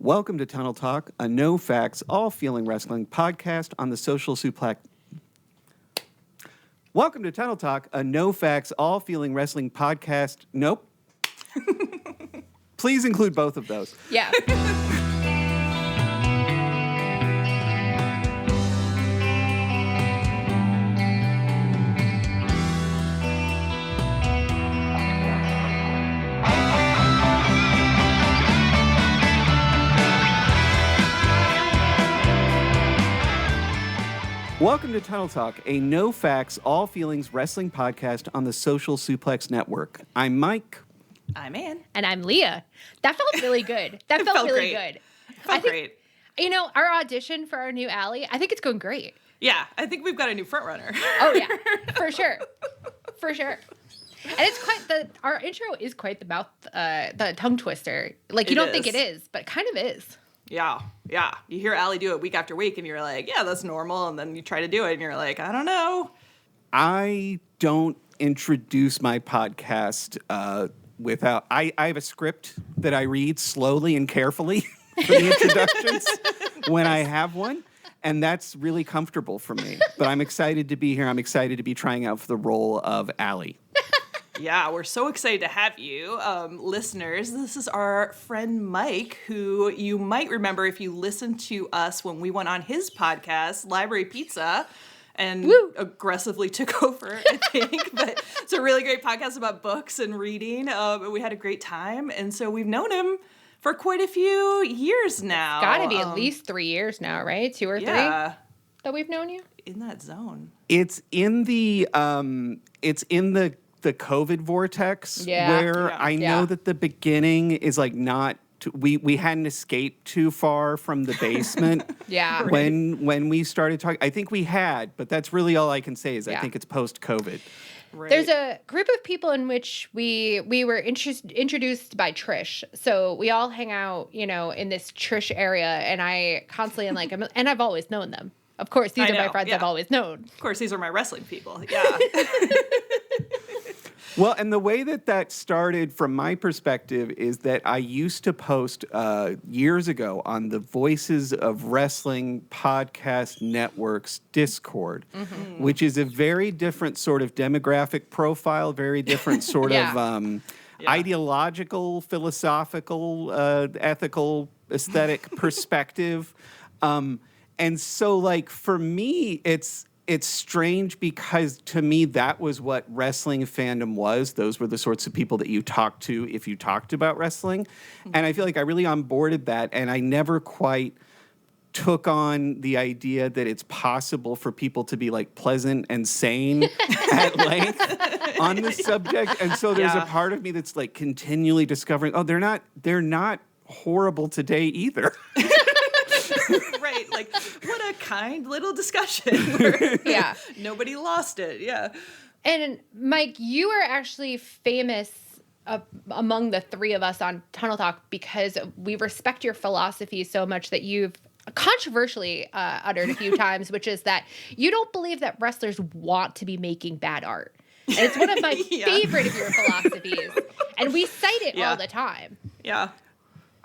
Welcome to Tunnel Talk, a no-facts, all-feeling wrestling podcast on the social suplex. Welcome to Tunnel Talk, a no-facts, all-feeling wrestling podcast. Nope. Please include both of those. Yeah. Welcome to Tunnel Talk, a no-facts, all-feelings wrestling podcast on the Social Suplex Network. I'm Mike. I'm Anne. And I'm Lea. That felt really good. That felt really great. good. Felt great. You know, our audition for our new Allie, I think it's going great. Yeah, I think we've got a new front runner. Oh, yeah. For sure. For sure. And it's quite our intro is quite the tongue twister. Like, you don't think it is, but kind of is. Yeah. You hear Allie do it week after week, and you're like, yeah, that's normal. And then you try to do it, and you're like, I don't know. I don't introduce my podcast without... I have a script that I read slowly and carefully for the introductions when I have one, and that's really comfortable for me. But I'm excited to be here. I'm excited to be trying out for the role of Allie. Yeah, we're so excited to have you. Listeners, this is our friend Mike, who you might remember if you listened to us when we went on his podcast, Library Pizza, and aggressively took over, I think. But it's a really great podcast about books and reading. We had a great time, and so we've known him for quite a few years now. Got to be at least 3 years now, right? 2 or 3 that we've known you? In that zone. It's in the COVID vortex where I know that the beginning is like not we hadn't escaped too far from the basement when we started talking. I think we had, but that's really all I can say is I think it's post-COVID. Right. There's a group of people in which we were introduced by Trish. So we all hang out, you know, in this Trish area, and I constantly am like, and I've always known them. Of course, these are my friends I've always known. Of course, these are my wrestling people. Yeah. Well, and the way that started from my perspective is that I used to post years ago on the Voices of Wrestling Podcast Network's Discord, which is a very different sort of demographic profile, very different sort of ideological, philosophical, ethical, aesthetic perspective. And so, like, for me, it's strange because to me that was what wrestling fandom was. Those were the sorts of people that you talked to if you talked about wrestling. And I feel like I really onboarded that, and I never quite took on the idea that it's possible for people to be like pleasant and sane at length on this subject. And so there's a part of me that's like continually discovering, oh, they're not horrible today either. Right, like what a kind little discussion where nobody lost it. Yeah. And Mike, you are actually famous among the three of us on Tunnel Talk because we respect your philosophy so much that you've controversially uttered a few times, which is that you don't believe that wrestlers want to be making bad art. And it's one of my favorite of your philosophies. And we cite it all the time. Yeah.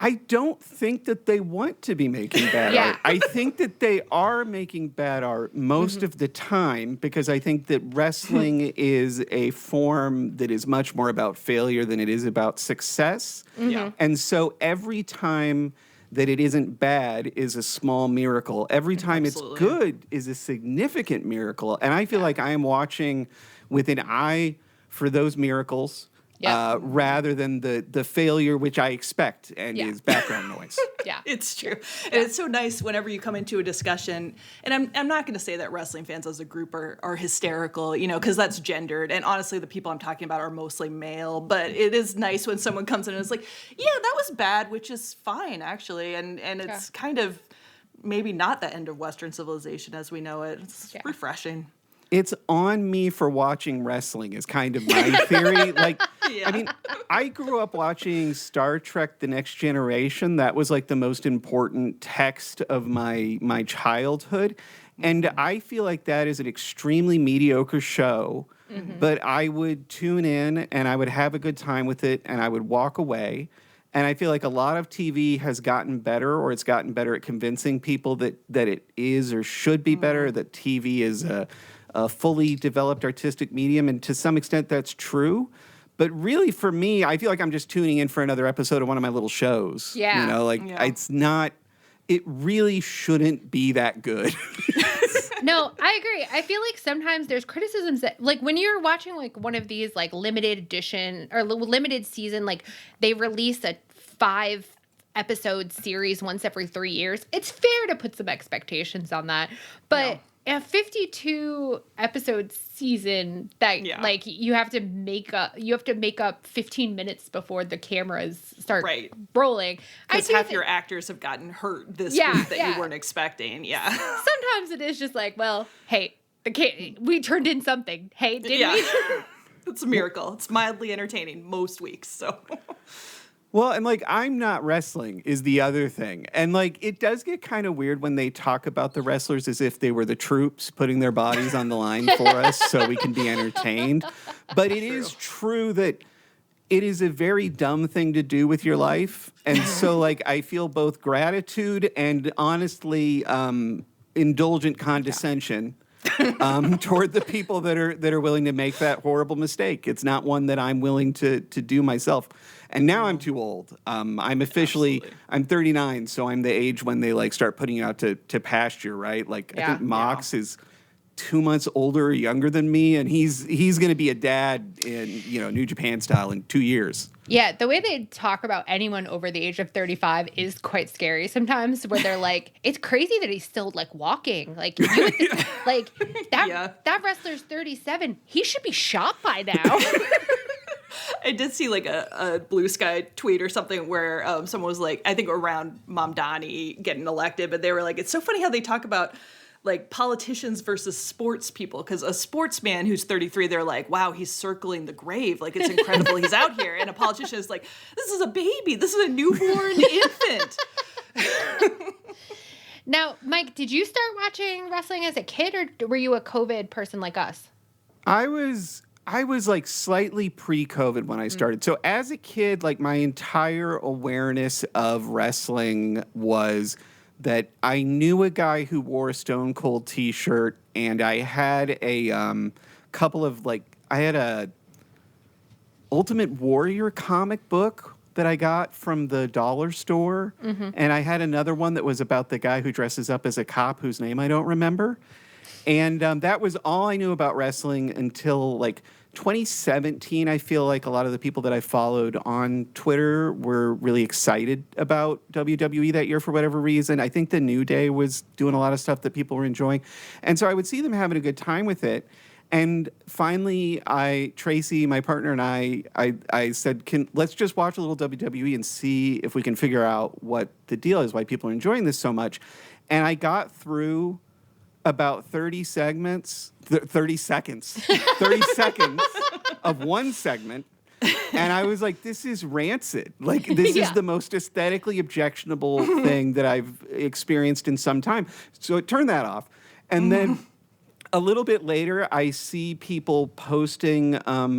I don't think that they want to be making bad art. I think that they are making bad art most of the time because I think that wrestling is a form that is much more about failure than it is about success. And so every time that it isn't bad is a small miracle. Every time it's good is a significant miracle. And I feel like I am watching with an eye for those miracles. Rather than the failure, which I expect and is background noise. It's true. And it's so nice whenever you come into a discussion, and I'm not going to say that wrestling fans as a group are hysterical, you know, because that's gendered. And honestly, the people I'm talking about are mostly male. But it is nice when someone comes in and is like, yeah, that was bad, which is fine, actually. And it's kind of maybe not the end of Western civilization as we know it. It's refreshing. It's on me for watching wrestling is kind of my theory. I mean, I grew up watching Star Trek The Next Generation. That was like the most important text of my childhood. And I feel like that is an extremely mediocre show. But I would tune in and I would have a good time with it and I would walk away. And I feel like a lot of TV has gotten better, or it's gotten better at convincing people that it is or should be better, that TV is a fully developed artistic medium. And to some extent, that's true. But really, for me, I feel like I'm just tuning in for another episode of one of my little shows. Yeah. You know, like, it's not, it really shouldn't be that good. No, I agree. I feel like sometimes there's criticisms that, like, when you're watching, like, one of these, like, limited edition or limited season, like, they release a 5-episode series once every 3 years, it's fair to put some expectations on that. But a 52 episode season that like you have to make up 15 minutes before the cameras start rolling. Because half your actors have gotten hurt this week that you weren't expecting. Yeah. Sometimes it is just like, well, hey, we turned in something. Hey, didn't we? It's a miracle. It's mildly entertaining most weeks. So. Well, and like, I'm not wrestling is the other thing. And like, it does get kind of weird when they talk about the wrestlers as if they were the troops putting their bodies on the line for us so we can be entertained. But it is true that it is a very dumb thing to do with your life. And so like, I feel both gratitude and honestly indulgent condescension toward the people that are willing to make that horrible mistake. It's not one that I'm willing to do myself. And now I'm too old. I'm officially, I'm 39, so I'm the age when they like start putting you out to pasture, right? Like I think Mox is 2 months older or younger than me, and he's going to be a dad in, you know, New Japan style in 2 years. Yeah, the way they talk about anyone over the age of 35 is quite scary sometimes, where they're like, it's crazy that he's still like walking. Like, you would think, like that wrestler's 37. He should be shot by now. I did see like a Blue Sky tweet or something where someone was like, I think around Mom Donnie getting elected, but they were like, it's so funny how they talk about like politicians versus sports people, because a sportsman who's 33, they're like, wow, he's circling the grave. Like, it's incredible he's out here. And a politician is like, this is a baby. This is a newborn infant. Now, Mike, did you start watching wrestling as a kid, or were you a COVID person like us? I was like slightly pre-COVID when I started. So as a kid, like my entire awareness of wrestling was that I knew a guy who wore a Stone Cold t-shirt, and I had a couple of I had a Ultimate Warrior comic book that I got from the dollar store. Mm-hmm. And I had another one that was about the guy who dresses up as a cop whose name I don't remember. And that was all I knew about wrestling until 2017. I feel like a lot of the people that I followed on Twitter were really excited about WWE that year for whatever reason. I think the New Day was doing a lot of stuff that people were enjoying. And so I would see them having a good time with it. And finally, Tracy, my partner, and I said, let's just watch a little WWE and see if we can figure out what the deal is, why people are enjoying this so much. And I got through about 30 seconds of one segment. And I was like, this is rancid. Like, this is the most aesthetically objectionable thing that I've experienced in some time. So I turned that off. And then a little bit later, I see people posting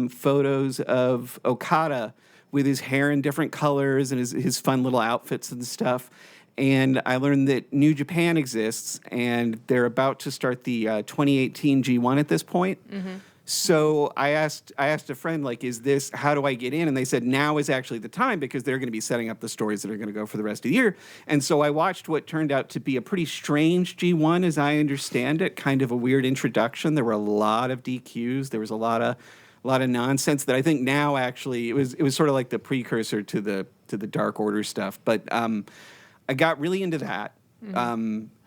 photos of Okada with his hair in different colors and his fun little outfits and stuff. And I learned that New Japan exists, and they're about to start the 2018 G1 at this point. Mm-hmm. So I asked a friend, how do I get in? And they said, now is actually the time, because they're going to be setting up the stories that are going to go for the rest of the year. And so I watched what turned out to be a pretty strange G1, as I understand it, kind of a weird introduction. There were a lot of DQs. There was a lot of nonsense that I think now actually it was sort of like the precursor to the Dark Order stuff. But I got really into that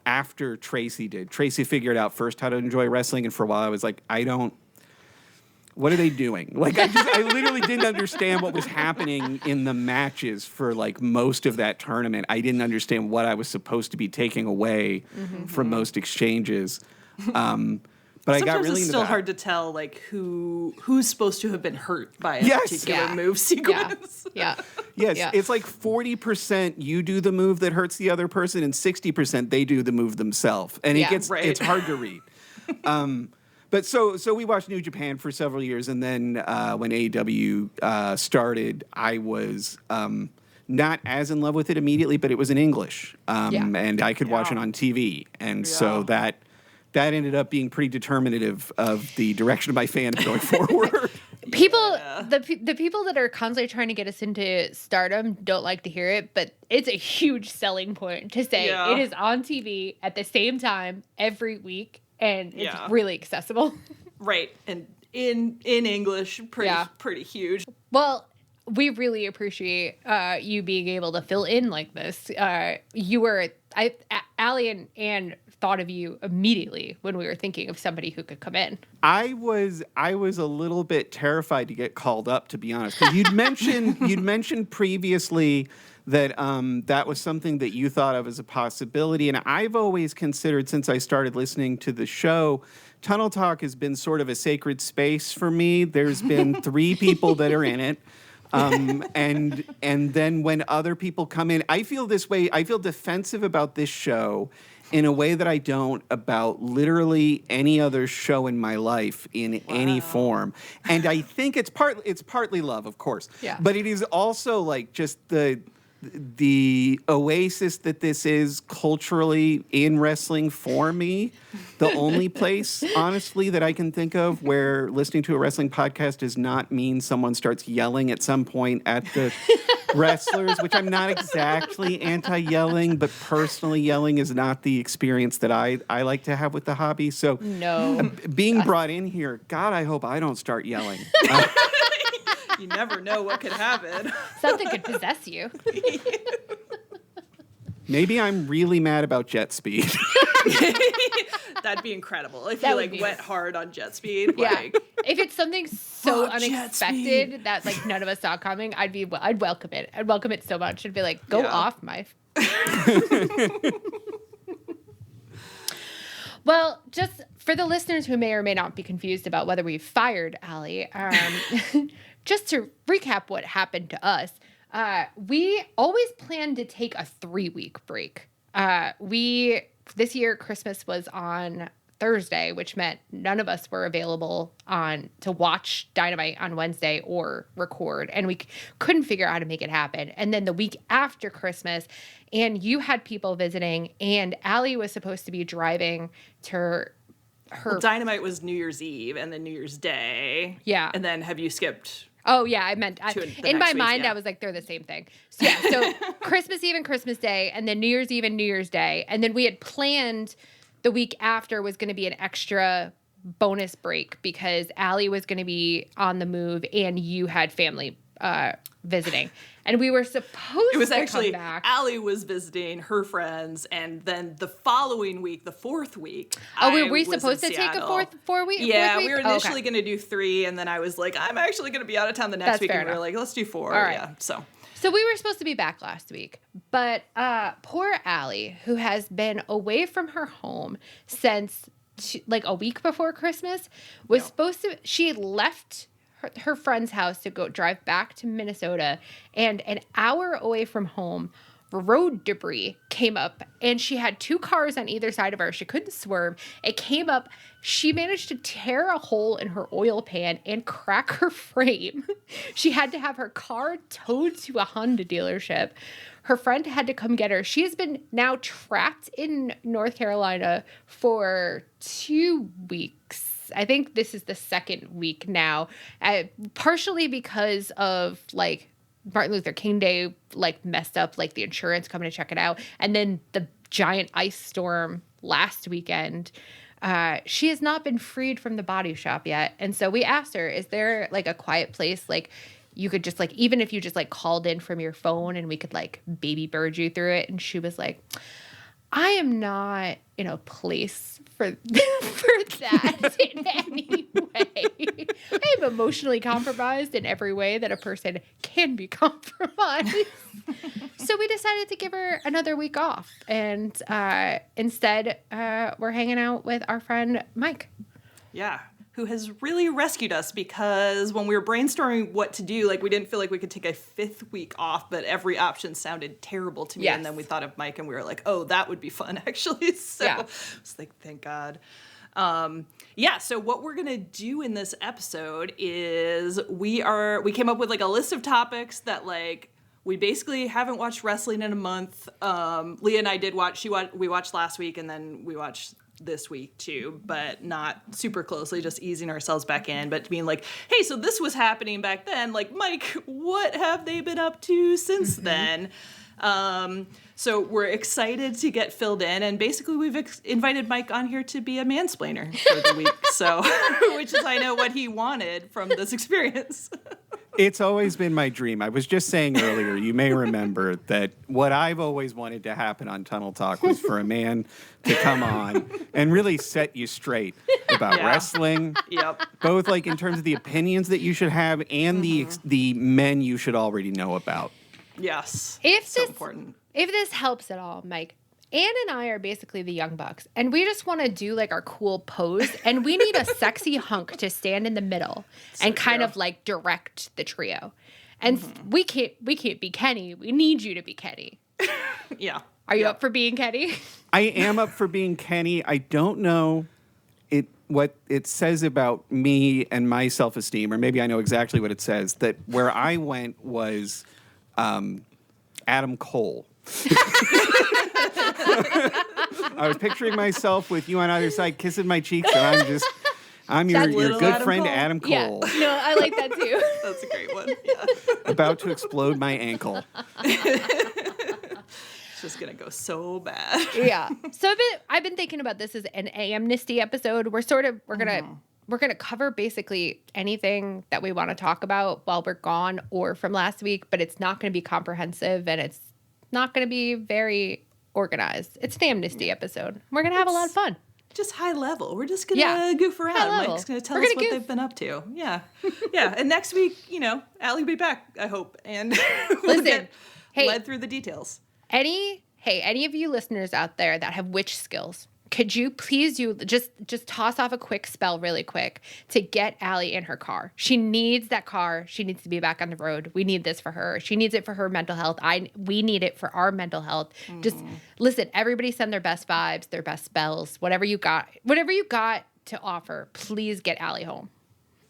after Tracy did. Tracy figured out first how to enjoy wrestling, and for a while I was like, what are they doing? I literally didn't understand what was happening in the matches for most of that tournament. I didn't understand what I was supposed to be taking away from most exchanges. But sometimes I got really it's into still that. hard to tell who's supposed to have been hurt by a particular move sequence. Yeah. Yes, it's 40% you do the move that hurts the other person, and 60% they do the move themselves, and it's hard to read. But so we watched New Japan for several years, and then when AEW started, I was not as in love with it immediately, but it was in English, and I could watch it Yeah. on TV, and so Yeah. that ended up being pretty determinative of the direction of my fandom going forward. People, the people that are constantly trying to get us into stardom don't like to hear it, but it's a huge selling point to say Yeah. it is on TV at the same time every week, and it's Yeah. really accessible. Right. And in English, Yeah. pretty huge. Well, we really appreciate you being able to fill in like this. Allie and Anne thought of you immediately when we were thinking of somebody who could come in. I was a little bit terrified to get called up, to be honest. 'Cause you'd mentioned previously that that was something that you thought of as a possibility, and I've always considered, since I started listening to the show, Tunnel Talk has been sort of a sacred space for me. There's been 3 people that are in it. And then when other people come in, I feel this way. I feel defensive about this show in a way that I don't about literally any other show in my life in any form. And I think it's partly love, of course. Yeah. But it is also like just the oasis that this is culturally in wrestling for me. The only place, honestly, that I can think of where listening to a wrestling podcast does not mean someone starts yelling at some point at the wrestlers, which I'm not exactly anti-yelling, but personally yelling is not the experience that I like to have with the hobby. So No. being brought in here, God, I hope I don't start yelling. You never know what could happen. Something could possess you. Maybe I'm really mad about Jetspeed. That'd be incredible if That you would like be- went hard on Jetspeed. Yeah. Like, If it's something so Fuck unexpected that like none of us saw coming, I'd welcome it. I'd welcome it so much. I'd be like, go Yeah. off, my. Well, just for the listeners who may or may not be confused about whether we've fired Allie, just to recap what happened to us, we always planned to take a 3-week break. This year Christmas was on Thursday, which meant none of us were available to watch Dynamite on Wednesday or record, and we couldn't figure out how to make it happen. And then the week after Christmas, and you had people visiting, and Allie was supposed to be driving to her. Dynamite was New Year's Eve and then New Year's Day. Yeah. And then have you skipped? Oh yeah, I meant To the in my next week, mind yeah. I was like they're the same thing. So yeah, so Christmas Eve and Christmas Day, and then New Year's Eve and New Year's Day, and then we had planned the week after was going to be an extra bonus break because Allie was going to be on the move and you had family visiting, and we were supposed It was to actually come back. Allie was visiting her friends, and then the following week, the 4th week. Oh, I were we was in supposed to take a Seattle. four week? Yeah, fourth week? we were Oh, okay. initially going to do 3, and then I was like, I'm actually going to be out of town the next That's week, fair and we were enough. like, let's do 4. All right. Yeah, so. So we were supposed to be back last week, but poor Allie, who has been away from her home since like a week before Christmas, was supposed to. She left her friend's house to go drive back to Minnesota, and an hour away from home, road debris came up, and she had 2 cars on either side of her. She couldn't swerve. It came up. She managed to tear a hole in her oil pan and crack her frame. She had to have her car towed to a Honda dealership. Her friend had to come get her. She has been now trapped in North Carolina for 2 weeks. I think this is the 2nd week now, partially because of like Martin Luther King Day, like messed up like the insurance coming to check it out, and then the giant ice storm last weekend. She has not been freed from the body shop yet, and so we asked her, "Is there like a quiet place like?" You could just like, even if you just like called in from your phone and we could like baby bird you through it. And she was like, I am not in a place for that in any way. I am emotionally compromised in every way that a person can be compromised. So we decided to give her another week off. And instead, we're hanging out with our friend Mike. Yeah, who has really rescued us because when we were brainstorming what to do, like we didn't feel like we could take a 5th week off, but every option sounded terrible to me. Yes. And then we thought of Mike and we were like, oh, that would be fun actually. So Yeah. I was like, thank God. So what we're going to do in this episode is we came up with like a list of topics that like we basically haven't watched wrestling in a month. Lea and I did watch. We watched last week, and then we watched this week too, but not super closely, just easing ourselves back in, but being like, hey, so this was happening back then. Like, Mike, what have they been up to since then? So we're excited to get filled in, and basically we've invited Mike on here to be a mansplainer for the week. So, which is, I know, what he wanted from this experience. It's always been my dream. I was just saying earlier, you may remember that what I've always wanted to happen on Tunnel Talk was for a man to come on and really set you straight about wrestling. Yep. Both like in terms of the opinions that you should have and the men you should already know about. Yes. Important. If this helps at all, Mike, Anne and I are basically the Young Bucks, and we just want to do like our cool pose, and we need a sexy hunk to stand in the middle and kind of like direct the trio. And we can't be Kenny. We need you to be Kenny. Yeah. Are you up for being Kenny? I am up for being Kenny. I don't know what it says about me and my self-esteem, or maybe I know exactly what it says, that where I went was Adam Cole. I was picturing myself with you on either side kissing my cheeks, and I'm your good Adam friend Cole. Adam Cole. Yeah. No, I like that too. That's a great one. Yeah. About to explode my ankle. It's just gonna go so bad. Yeah. So I've been thinking about this as an amnesty episode. We're gonna cover basically anything that we want to talk about while we're gone or from last week, but it's not gonna be comprehensive, and it's not gonna be very organized. It's an amnesty episode. We're gonna have a lot of fun. Just high level. We're just gonna goof around. Mike's gonna tell us what they've been up to. Yeah. Yeah. And next week, Allie will be back, I hope. And we'll get led through the details. Any of you listeners out there that have witch skills, could you please just toss off a quick spell really quick to get Allie in her car? She needs that car. She needs to be back on the road. We need this for her. She needs it for her mental health. We need it for our mental health. Just listen, everybody send their best vibes, their best spells, whatever you got to offer. Please get Allie home.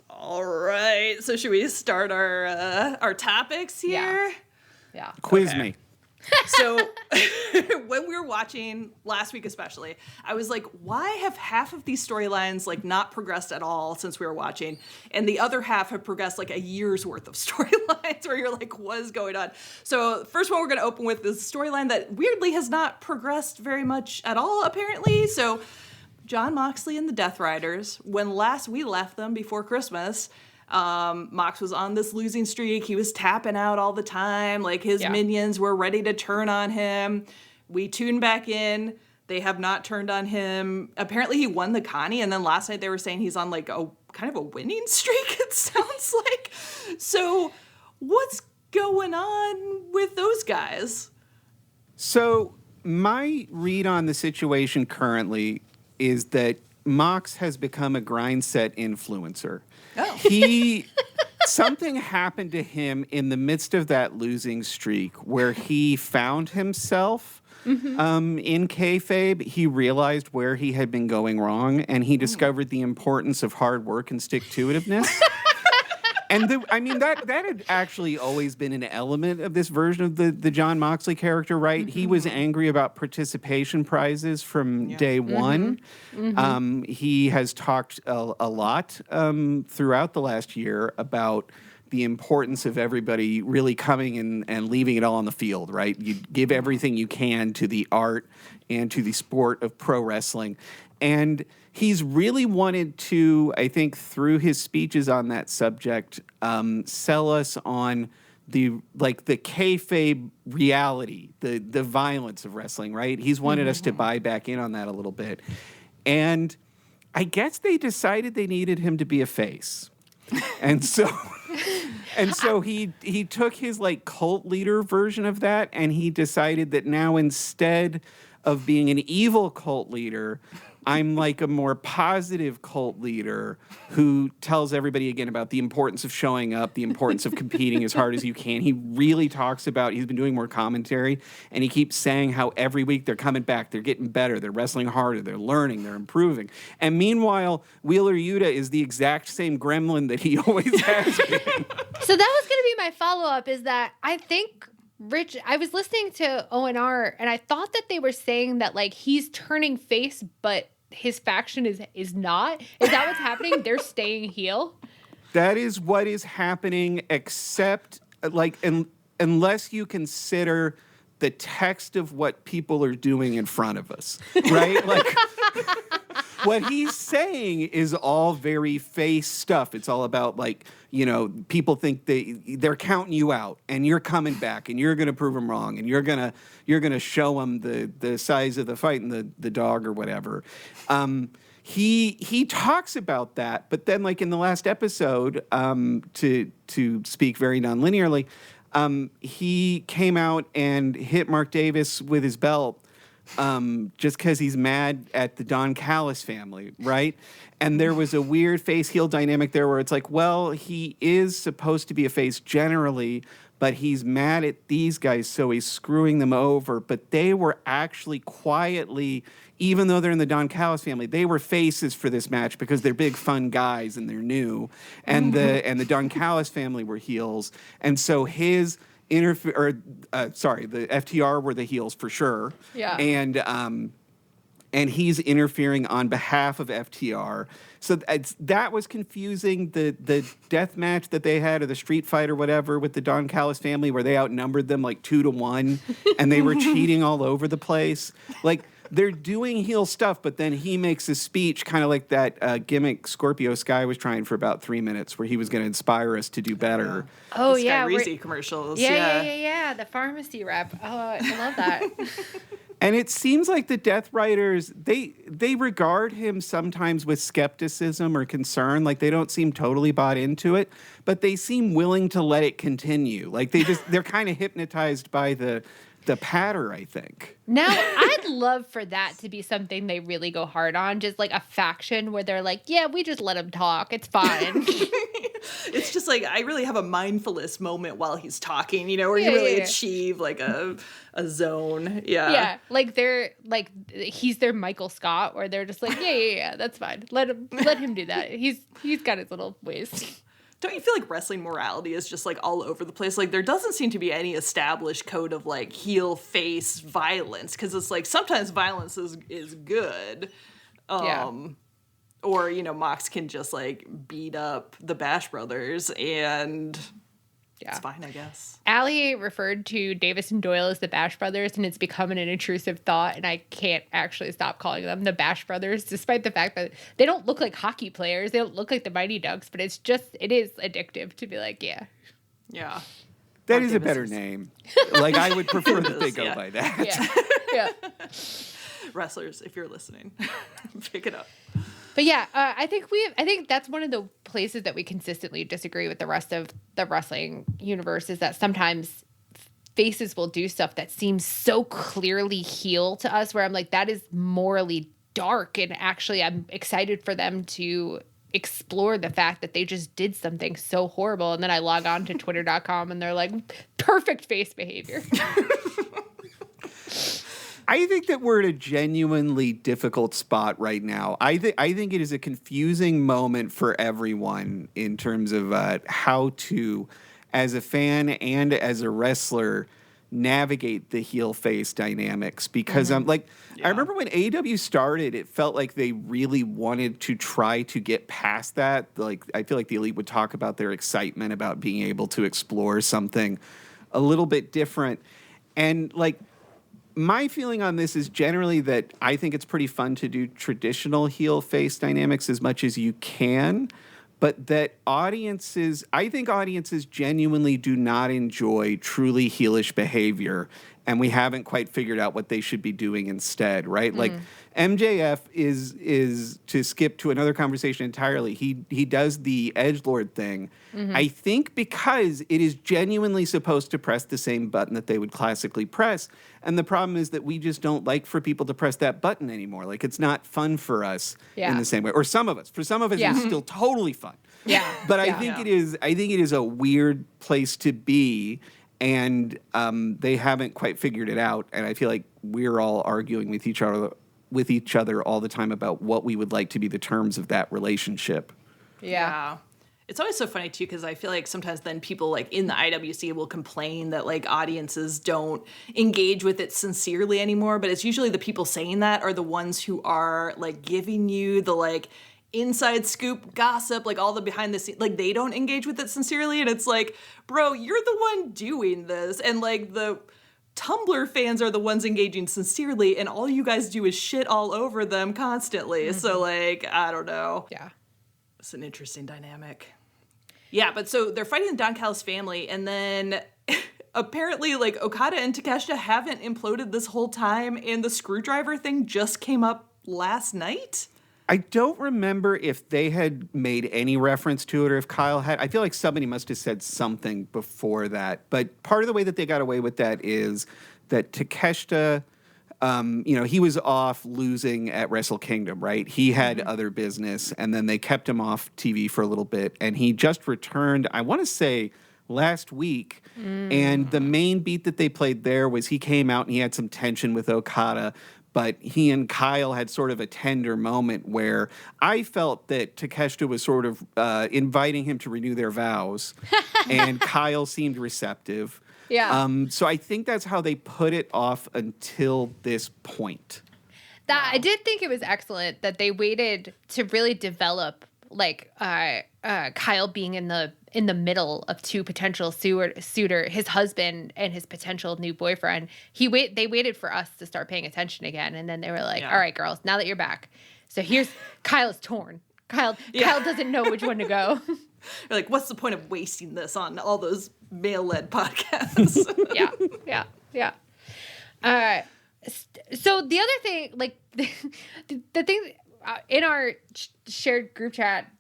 All right. So should we start our topics here? Yeah. Quiz me. So when we were watching last week especially, I was like, why have half of these storylines like not progressed at all since we were watching, and the other half have progressed like a year's worth of storylines where you're like, what is going on? So the first one we're going to open with is a storyline that weirdly has not progressed very much at all, apparently. So Jon Moxley and the Deathriders, when last we left them before Christmas, Mox was on this losing streak. He was tapping out all the time. Like his minions were ready to turn on him. We tuned back in. They have not turned on him. Apparently he won the Connie, and then last night they were saying he's on like a kind of a winning streak, it sounds like. So what's going on with those guys? So my read on the situation currently is that Mox has become a Grindset influencer. Oh. Something happened to him in the midst of that losing streak where he found himself in kayfabe. He realized where he had been going wrong, and he discovered the importance of hard work and stick-to-itiveness. And that had actually always been an element of this version of the Jon Moxley character, right? Mm-hmm. He was angry about participation prizes from day one. Mm-hmm. He has talked a lot throughout the last year about the importance of everybody really coming and leaving it all on the field, right? You give everything you can to the art and to the sport of pro wrestling. And he's really wanted to, I think, through his speeches on that subject, sell us on the kayfabe reality, the violence of wrestling, right? He's wanted us to buy back in on that a little bit. And I guess they decided they needed him to be a face. And so he took his like cult leader version of that, and he decided that now instead of being an evil cult leader, I'm like a more positive cult leader who tells everybody again about the importance of showing up, the importance of competing as hard as you can. He really talks about, he's been doing more commentary, and he keeps saying how every week they're coming back, they're getting better, they're wrestling harder, they're learning, they're improving. And meanwhile, Wheeler Yuta is the exact same gremlin that he always has been. So that was going to be my follow-up, is that I think Rich, I was listening to ONR and I thought that they were saying that like he's turning face, but his faction is not. Is that what's happening? They're staying heel. That is what is happening, except like unless you consider the text of what people are doing in front of us, right? Like what he's saying is all very face stuff. It's all about like, you know, people think they're counting you out and you're coming back and you're going to prove them wrong and you're going to show them the size of the fight and the dog or whatever. He talks about that, but then like in the last episode, to speak very non-linearly, he came out and hit Mark Davis with his belt just because he's mad at the Don Callis family, right? And there was a weird face-heel dynamic there where it's like, well, he is supposed to be a face generally, but he's mad at these guys, so he's screwing them over. But they were actually quietly, even though they're in the Don Callis family, they were faces for this match because they're big, fun guys and they're new. And the Don Callis family were heels. And so his the FTR were the heels for sure. Yeah. And he's interfering on behalf of FTR. So that was confusing. The death match that they had, or the street fight or whatever, with the Don Callis family, where they outnumbered them like 2-1, and they were cheating all over the place. Like, they're doing heel stuff, but then he makes a speech, kind of like that gimmick Scorpio Sky was trying for about 3 minutes, where he was going to inspire us to do better. Oh, the yeah. Skyreezy commercials. Yeah. The pharmacy rep. Oh, I love that. And it seems like the Deathriders, they regard him sometimes with skepticism or concern. Like, they don't seem totally bought into it, but they seem willing to let it continue. Like, they're kind of hypnotized by the patter, I think. Now, I'd love for that to be something they really go hard on, just like a faction where they're like, yeah, we just let him talk. It's fine. It's just like, I really have a mindfulness moment while he's talking, you know, where you really achieve like a zone. Yeah. Yeah. Like he's their Michael Scott, where they're just like, yeah, that's fine. Let him do that. He's got his little ways. Don't you feel like wrestling morality is just like all over the place? Like, there doesn't seem to be any established code of like heel face violence, because it's like sometimes violence is good. Or, you know, Mox can just like beat up the Bash Brothers and it's fine, I guess. Allie referred to Davis and Doyle as the Bash Brothers, and it's become an intrusive thought, and I can't actually stop calling them the Bash Brothers, despite the fact that they don't look like hockey players. They don't look like the Mighty Ducks, but it is addictive to be like, yeah. Yeah. That is a better name. Like, I would prefer that they go by that. Yeah. Wrestlers, if you're listening, pick it up. But yeah, I think that's one of the places that we consistently disagree with the rest of the wrestling universe, is that sometimes faces will do stuff that seems so clearly heel to us, where I'm like, that is morally dark, and actually I'm excited for them to explore the fact that they just did something so horrible, and then I log on to twitter.com and they're like, perfect face behavior. I think that we're at a genuinely difficult spot right now. I think it is a confusing moment for everyone in terms of how to, as a fan and as a wrestler, navigate the heel face dynamics. Because I remember when AEW started, it felt like they really wanted to try to get past that. Like, I feel like the Elite would talk about their excitement about being able to explore something a little bit different. And like, my feeling on this is generally that I think it's pretty fun to do traditional heel face dynamics as much as you can, but that I think audiences genuinely do not enjoy truly heelish behavior, and we haven't quite figured out what they should be doing instead, right? Like, MJF is to skip to another conversation entirely. He does the edgelord thing. I think because it is genuinely supposed to press the same button that they would classically press. And the problem is that we just don't like for people to press that button anymore. Like, it's not fun for us in the same way. Or some of us. For some of us, it's still totally fun. Yeah. But I think it is a weird place to be. And they haven't quite figured it out. And I feel like we're all arguing with each other all the time about what we would like to be the terms of that relationship. Yeah. It's always so funny, too, because I feel like sometimes then people, like, in the IWC will complain that, like, audiences don't engage with it sincerely anymore. But it's usually the people saying that are the ones who are, like, giving you the, like, inside scoop gossip, like, all the behind the scenes. Like, they don't engage with it sincerely. And it's like, bro, you're the one doing this. And, like, the Tumblr fans are the ones engaging sincerely. And all you guys do is shit all over them constantly. So, like, I don't know. Yeah. It's an interesting dynamic. Yeah, but so they're fighting the Don Callis family, and then apparently, like, Okada and Takeshita haven't imploded this whole time, and the screwdriver thing just came up last night? I don't remember if they had made any reference to it or if Kyle had. I feel like somebody must have said something before that. But part of the way that they got away with that is that Takeshita... he was off losing at Wrestle Kingdom, right? He had other business, and then they kept him off TV for a little bit, and he just returned, I want to say, last week. And the main beat that they played there was he came out and he had some tension with Okada, but he and Kyle had sort of a tender moment where I felt that Takeshita was sort of inviting him to renew their vows, and Kyle seemed receptive. Yeah. So I think that's how they put it off until this point. That I did think it was excellent that they waited to really develop, like, Kyle being in the middle of two potential suitor, his husband and his potential new boyfriend. They waited for us to start paying attention again, and then they were like, "All right, girls, now that you're back, so here's Kyle is torn. Kyle doesn't know which one to go." You're like, what's the point of wasting this on all those male-led podcasts? Yeah. So the other thing, like, the thing in our shared group chat,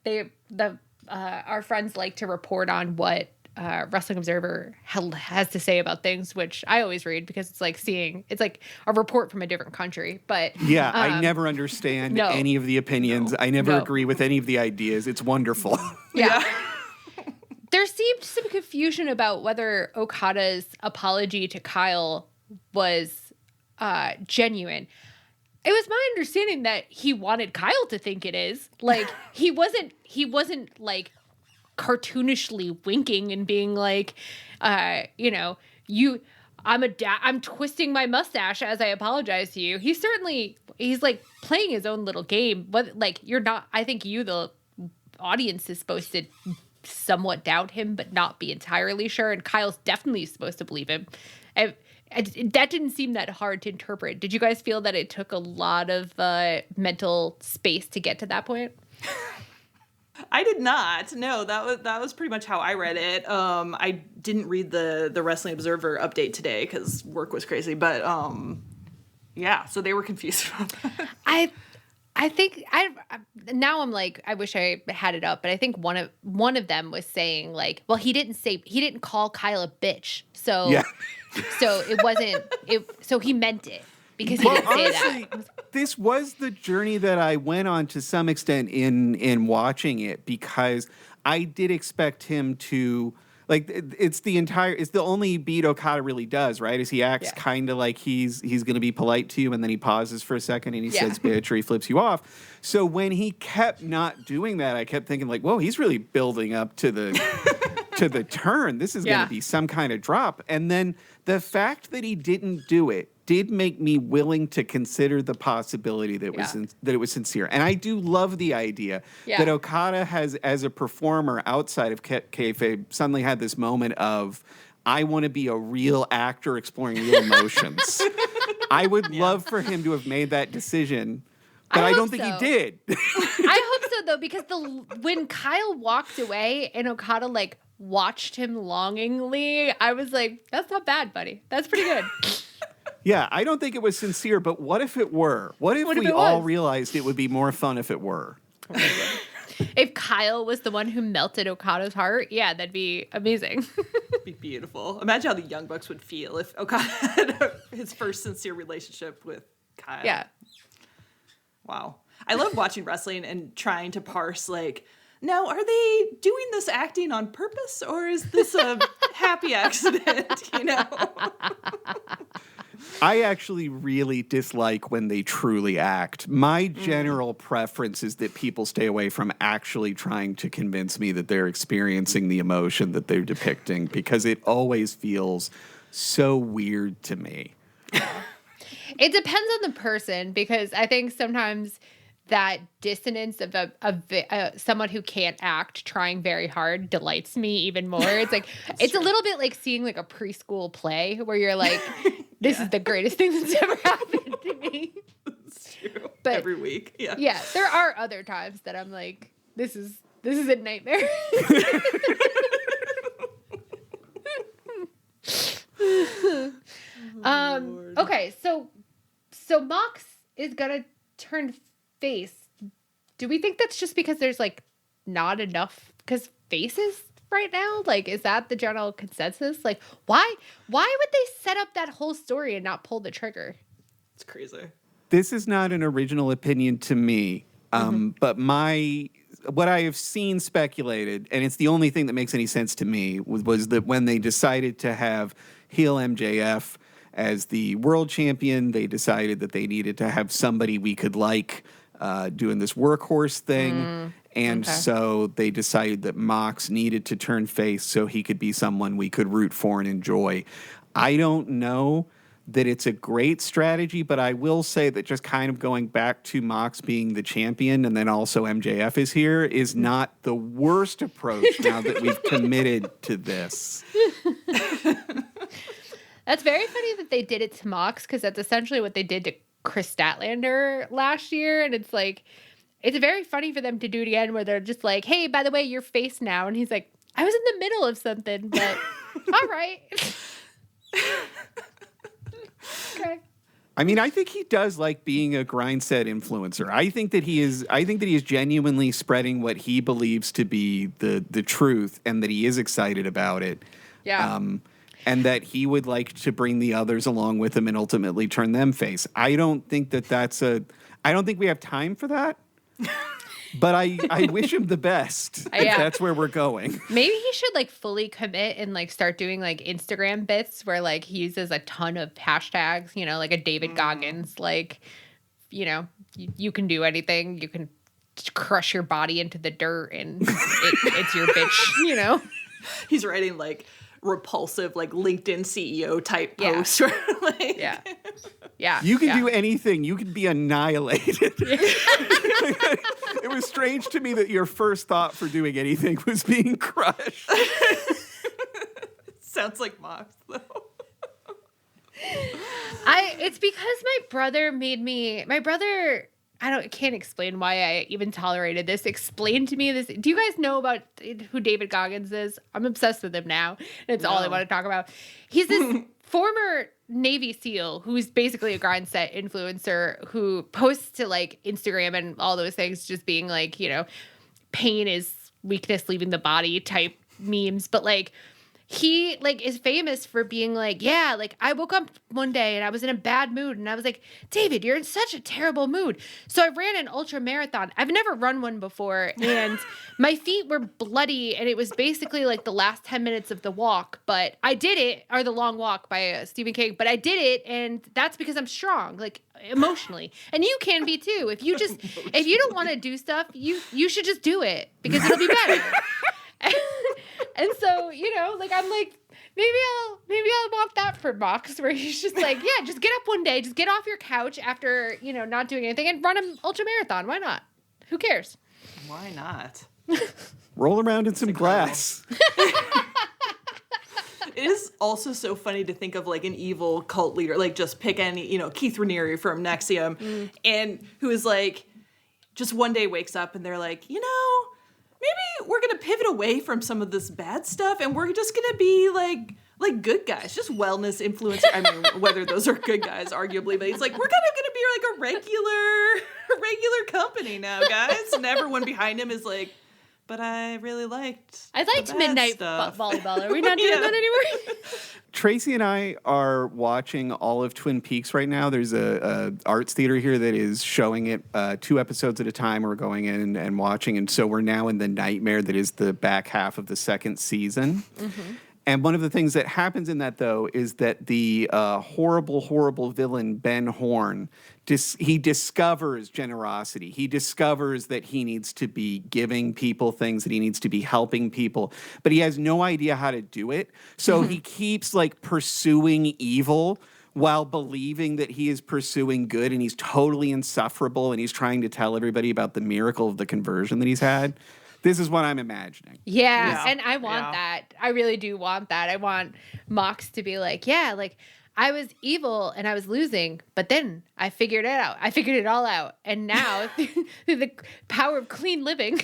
our friends like to report on what Wrestling Observer has to say about things, which I always read because it's like a report from a different country. But yeah, I never understand any of the opinions. I never agree with any of the ideas. It's wonderful. Yeah. There seemed some confusion about whether Okada's apology to Kyle was genuine. It was my understanding that he wanted Kyle to think it is. Like, he wasn't like cartoonishly winking and being like, I'm twisting my mustache as I apologize to you. He's like playing his own little game. But like, you're not, I think you, the audience, is supposed to somewhat doubt him, but not be entirely sure. And Kyle's definitely supposed to believe him. That didn't seem that hard to interpret. Did you guys feel that it took a lot of mental space to get to that point? I did not. No, that was pretty much how I read it. I didn't read the Wrestling Observer update today because work was crazy. But yeah, so they were confused about that. I think now I'm like, I wish I had it up, but I think one of them was saying like, well, he didn't call Kyle a bitch, so yeah. So it wasn't so he meant it because he didn't say that. This was the journey that I went on to some extent in watching it, because I did expect him to, like, it's the only beat Okada really does, right? Is he acts kind of like he's going to be polite to you, and then he pauses for a second and he says bitch, or he flips you off. So when he kept not doing that, I kept thinking like, whoa, he's really building up to the to the turn. This is going to be some kind of drop. And then the fact that he didn't do it did make me willing to consider the possibility that it was sincere. And I do love the idea that Okada has, as a performer outside of kayfabe, suddenly had this moment of, I want to be a real actor exploring real emotions. I would love for him to have made that decision, but I don't think he did. I hope so, though, because when Kyle walked away and Okada like watched him longingly, I was like, that's not bad, buddy. That's pretty good. Yeah, I don't think it was sincere, but what if it were? What if we all realized it would be more fun if it were? If Kyle was the one who melted Okada's heart, that'd be amazing. It'd be beautiful. Imagine how the Young Bucks would feel if Okada had his first sincere relationship with Kyle. Yeah. Wow. I love watching wrestling and trying to parse, like, now, are they doing this acting on purpose, or is this a happy accident, I actually really dislike when they truly act. My general preference is that people stay away from actually trying to convince me that they're experiencing the emotion that they're depicting, because it always feels so weird to me. It depends on the person, because I think sometimes that dissonance of someone who can't act trying very hard delights me even more. It's like it's a little bit like seeing like a preschool play where you're like, this is the greatest thing that's ever happened to me. It's true. But every week. Yeah. Yeah, there are other times that I'm like, this is a nightmare. Okay, so Mox is gonna turn face. Do we think that's just because there's like not enough faces right now? Like, is that the general consensus? Like, why would they set up that whole story and not pull the trigger? It's crazy. This is not an original opinion to me, but what I have seen speculated, and it's the only thing that makes any sense to me, was that when they decided to have heel MJF as the world champion, they decided that they needed to have somebody we could like doing this workhorse thing. And so they decided that Mox needed to turn face so he could be someone we could root for and enjoy. I don't know that it's a great strategy, but I will say that just kind of going back to Mox being the champion and then also MJF is here is not the worst approach now that we've committed to this. That's very funny that they did it to Mox, because that's essentially what they did to Kris Statlander last year. And it's like, it's very funny for them to do it again where they're just like, hey, by the way, you're face now. And he's like, I was in the middle of something, but all right. Okay. I mean, I think he does like being a Grindset influencer. I think that he is genuinely spreading what he believes to be the truth, and that he is excited about it. Yeah. And that he would like to bring the others along with him and ultimately turn them face. I don't think I don't think we have time for that. But I wish him the best if that's where we're going. Maybe he should like fully commit and like start doing like Instagram bits where like he uses a ton of hashtags, you know, like a David Goggins, like, you know, you can do anything. You can crush your body into the dirt and it's your bitch, you know? He's writing like repulsive, like LinkedIn CEO type posts. Where, like... Yeah. You can do anything. You can be annihilated. It was strange to me that your first thought for doing anything was being crushed. Sounds like Mox, though. It's because my brother, I can't explain why I even tolerated this. Explain to me this. Do you guys know about who David Goggins is? I'm obsessed with him now. And it's all I want to talk about. He's this former Navy SEAL who's basically a Grindset influencer who posts to like Instagram and all those things, just being like, you know, pain is weakness leaving the body type memes. But like, he like is famous for being like, yeah, like I woke up one day and I was in a bad mood and I was like, David, you're in such a terrible mood. So I ran an ultra marathon. I've never run one before and my feet were bloody and it was basically like the last 10 minutes of the walk, but I did it, or the long walk by Stephen King, but I did it and that's because I'm strong, like emotionally. And you can be too. If you don't want to do stuff, you should just do it because it'll be better. And so, you know, like I'm like, maybe I'll want that for Mox, where he's just like, yeah, just get up one day, just get off your couch after, you know, not doing anything and run an ultra marathon. Why not? Who cares? Why not? Roll around in some glass. It is also so funny to think of like an evil cult leader, like just pick any, you know, Keith Raniere from NXIVM, and who is like, just one day wakes up and they're like, you know, maybe we're going to pivot away from some of this bad stuff and we're just going to be like good guys, just wellness influencers. I mean, whether those are good guys, arguably, but he's like, we're kind of going to be like a regular company now, guys. And everyone behind him is like, but I really liked midnight stuff. volleyball. Are we not doing that anymore? Tracy and I are watching all of Twin Peaks right now. There's a arts theater here that is showing it 2 episodes at a time. We're going in and watching. And so we're now in the nightmare that is the back half of the second season. Mm-hmm. And one of the things that happens in that, though, is that the horrible, horrible villain, Ben Horn, he discovers generosity. He discovers that he needs to be giving people things, that he needs to be helping people, but he has no idea how to do it. So he keeps like pursuing evil while believing that he is pursuing good, and he's totally insufferable, and he's trying to tell everybody about the miracle of the conversion that he's had. This is what I'm imagining. Yeah, and I want that. I really do want that. I want Mox to be like, yeah, like I was evil and I was losing, but then I figured it out. I figured it all out. And now, through the power of clean living.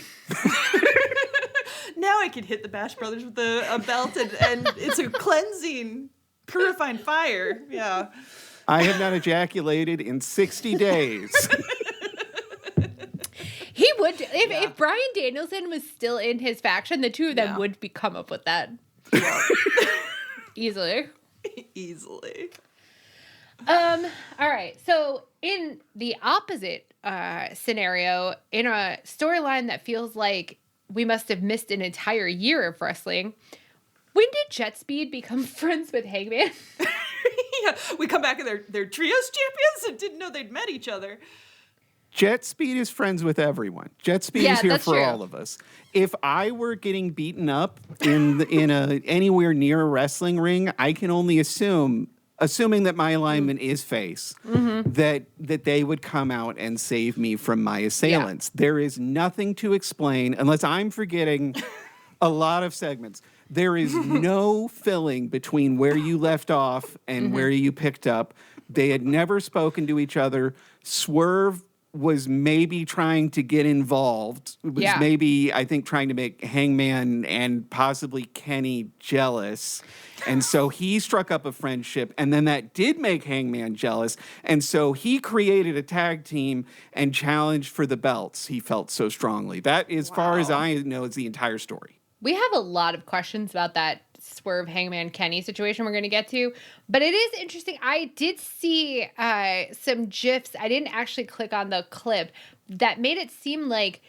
Now I can hit the Bash Brothers with a belt, and it's a cleansing, purifying fire. Yeah. I have not ejaculated in 60 days. He would. If Bryan Danielson was still in his faction, the two of them would come up with that. Yeah. Easily. Easily. All right. So in the opposite scenario, in a storyline that feels like we must have missed an entire year of wrestling, when did Jetspeed become friends with Hangman? Yeah, we come back and they're trios champions and didn't know they'd met each other. Jetspeed is friends with everyone. Jetspeed is here for true. all of us. If I were getting beaten up in anywhere near a wrestling ring, I can only assuming that my alignment is face, that they would come out and save me from my assailants. There is nothing to explain, unless I'm forgetting a lot of segments. There is no filling between where you left off and where you picked up. They had never spoken to each other. Swerve was maybe trying to get involved. Was maybe, I think, trying to make Hangman and possibly Kenny jealous. And so he struck up a friendship, and then that did make Hangman jealous. And so he created a tag team and challenged for the belts. He felt so strongly. That, as far as I know, is the entire story. We have a lot of questions about that Swerve, Hangman, Kenny situation we're going to get to. But it is interesting. I did see some GIFs. I didn't actually click on the clip that made it seem like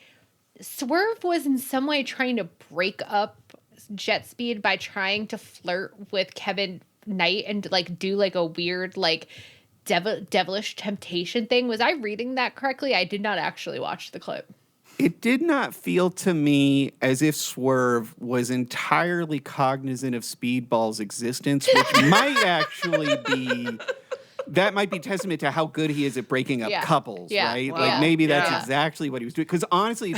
Swerve was in some way trying to break up Jetspeed by trying to flirt with Kevin Knight and like do like a weird like devilish temptation thing. Was I reading that correctly? I did not actually watch the clip. It did not feel to me as if Swerve was entirely cognizant of Speedball's existence, which might actually be, that might be testament to how good he is at breaking up couples, right? Wow. Like maybe that's exactly what he was doing. Because honestly,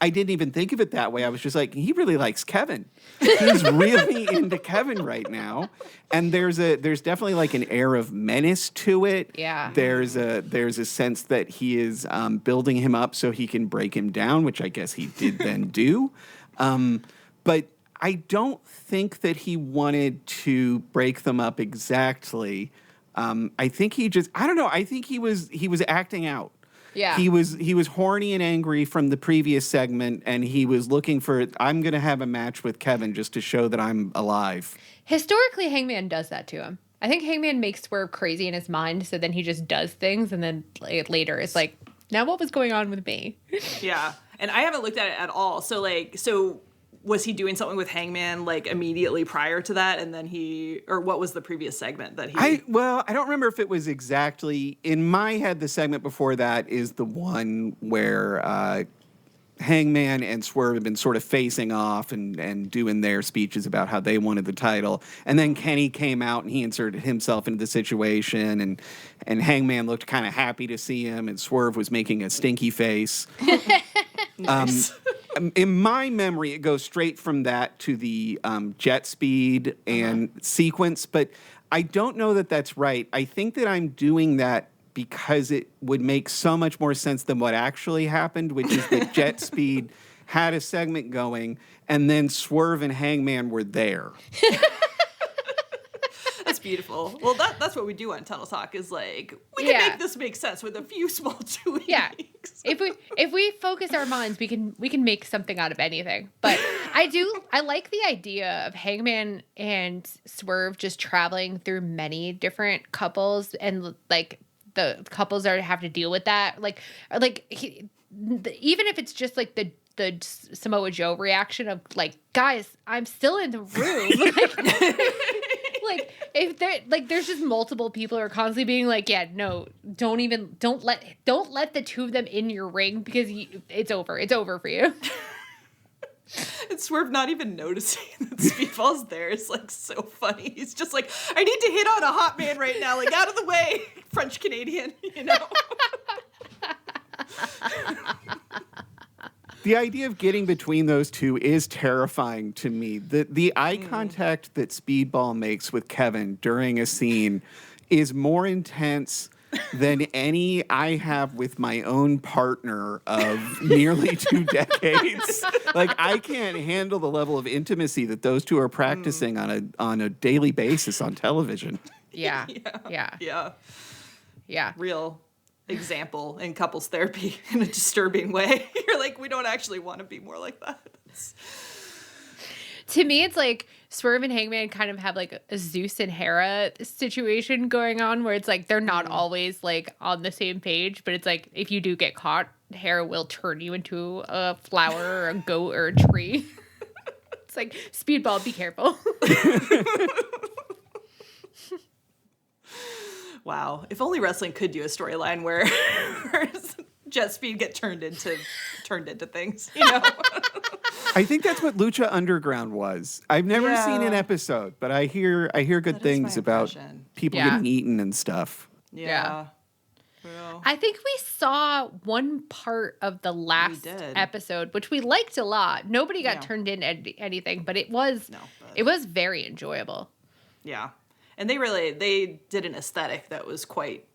I didn't even think of it that way. I was just like, he really likes Kevin. He's really into Kevin right now. And there's definitely like an air of menace to it. Yeah. There's a sense that he is building him up so he can break him down, which I guess he did then do. But I don't think that he wanted to break them up exactly. I think he just, I don't know. I think he was acting out. Yeah. He was horny and angry from the previous segment, and he was looking for, I'm going to have a match with Kevin just to show that I'm alive. Historically, Hangman does that to him. I think Hangman makes Swerve crazy in his mind, so then he just does things, and then later it's like, now what was going on with me? Yeah. And I haven't looked at it at all. So was he doing something with Hangman like immediately prior to that, and then or what was the previous segment that he? I don't remember if it was exactly in my head. The segment before that is the one where Hangman and Swerve have been sort of facing off and doing their speeches about how they wanted the title, and then Kenny came out and he inserted himself into the situation, and Hangman looked kind of happy to see him, and Swerve was making a stinky face. Nice. In my memory, it goes straight from that to the Jetspeed and sequence, but I don't know that that's right. I think that I'm doing that because it would make so much more sense than what actually happened, which is that Jetspeed had a segment going, and then Swerve and Hangman were there. That's beautiful. Well, that's what we do on Tunnel Talk is like, we can make this make sense with a few small tweaks. Yeah. If we focus our minds, we can make something out of anything. But I like the idea of Hangman and Swerve just traveling through many different couples, and like the couples have to deal with that. Even if it's just like the the Samoa Joe reaction of like, guys, I'm still in the room. Like if there there's just multiple people who are constantly being like, yeah, no, don't let the two of them in your ring because it's over for you. And Swerve not even noticing that Speedball's there is like so funny. He's just like, I need to hit on a hot man right now, like out of the way, French Canadian, you know. The idea of getting between those two is terrifying to me. The eye contact that Speedball makes with Kevin during a scene is more intense than any I have with my own partner of nearly 2 decades. Like, I can't handle the level of intimacy that those two are practicing on a daily basis on television. Yeah. Real example in couples therapy in a disturbing way. You're like, we don't actually want to be more like that. To me, it's like Swerve and Hangman kind of have like a Zeus and Hera situation going on where it's like they're not always like on the same page, but it's like if you do get caught, Hera will turn you into a flower or a goat or a tree. It's like, Speedball, be careful. Wow. If only wrestling could do a storyline where Jetspeed get turned into things, you know? I think that's what Lucha Underground was. I've never seen an episode, but I hear good things about people getting eaten and stuff. Yeah. Well, I think we saw one part of the last episode, which we liked a lot. Nobody got turned in anything, but it was very enjoyable. Yeah. And they did an aesthetic that was quite,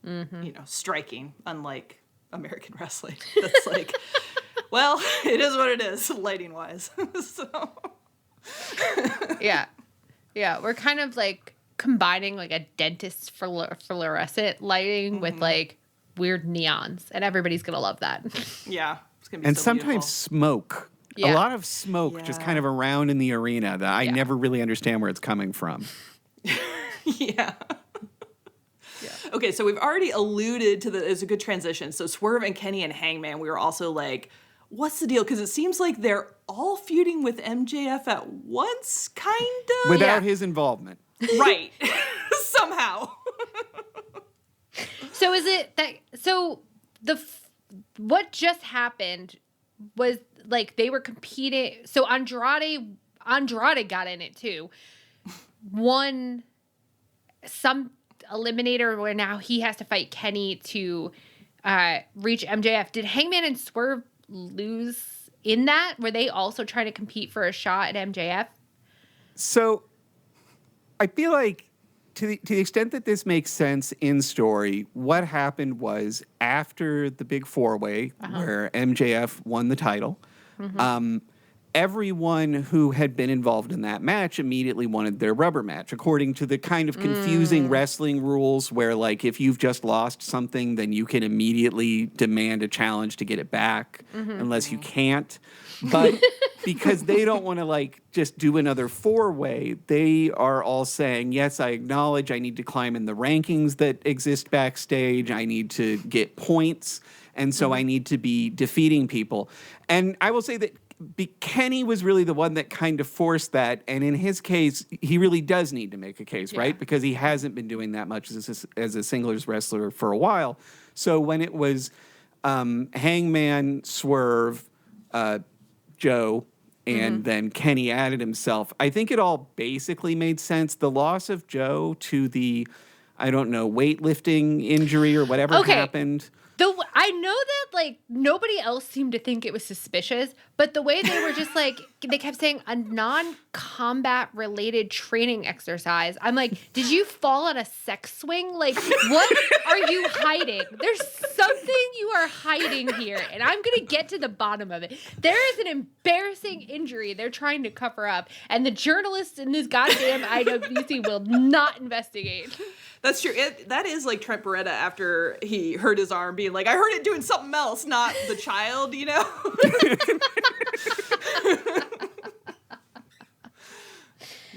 striking, unlike American wrestling. That's like, well, it is what it is, lighting-wise. So. Yeah. We're kind of like combining like a dentist's fluorescent lighting with like weird neons, and everybody's going to love that. Yeah. It's gonna be and so sometimes beautiful. Smoke. Yeah. A lot of smoke just kind of around in the arena that I never really understand where it's coming from. Yeah. Okay, so we've already alluded to it's a good transition. So Swerve and Kenny and Hangman, we were also like, what's the deal? Because it seems like they're all feuding with MJF at once, kind of. Without his involvement. Right. Somehow. So is it that, what just happened was like they were competing. So Andrade got in it too. Some eliminator where now he has to fight Kenny to reach MJF. Did Hangman and Swerve lose in that? Were they also trying to compete for a shot at MJF? So I feel like to the extent that this makes sense in story, what happened was after the big four-way where MJF won the title, everyone who had been involved in that match immediately wanted their rubber match, according to the kind of confusing wrestling rules where, like, if you've just lost something, then you can immediately demand a challenge to get it back, unless you can't. But because they don't want to, like, just do another four-way, they are all saying, yes, I acknowledge I need to climb in the rankings that exist backstage. I need to get points. And so I need to be defeating people. And I will say that Kenny was really the one that kind of forced that. And in his case, he really does need to make a case, right? Because he hasn't been doing that much as a singles wrestler for a while. So when it was Hangman, Swerve, Joe, and then Kenny added himself, I think it all basically made sense. The loss of Joe to the, I don't know, weightlifting injury or whatever happened. I know that, like, nobody else seemed to think it was suspicious, but the way they were just, like, they kept saying a non-combat related training exercise. I'm like, did you fall on a sex swing? Like, what are you hiding? There's something you are hiding here, and I'm going to get to the bottom of it. There is an embarrassing injury they're trying to cover up, and the journalists in this goddamn IWC will not investigate. That's true. That is like Trent Beretta after he hurt his arm being like, I heard it doing something else, not the child, you know?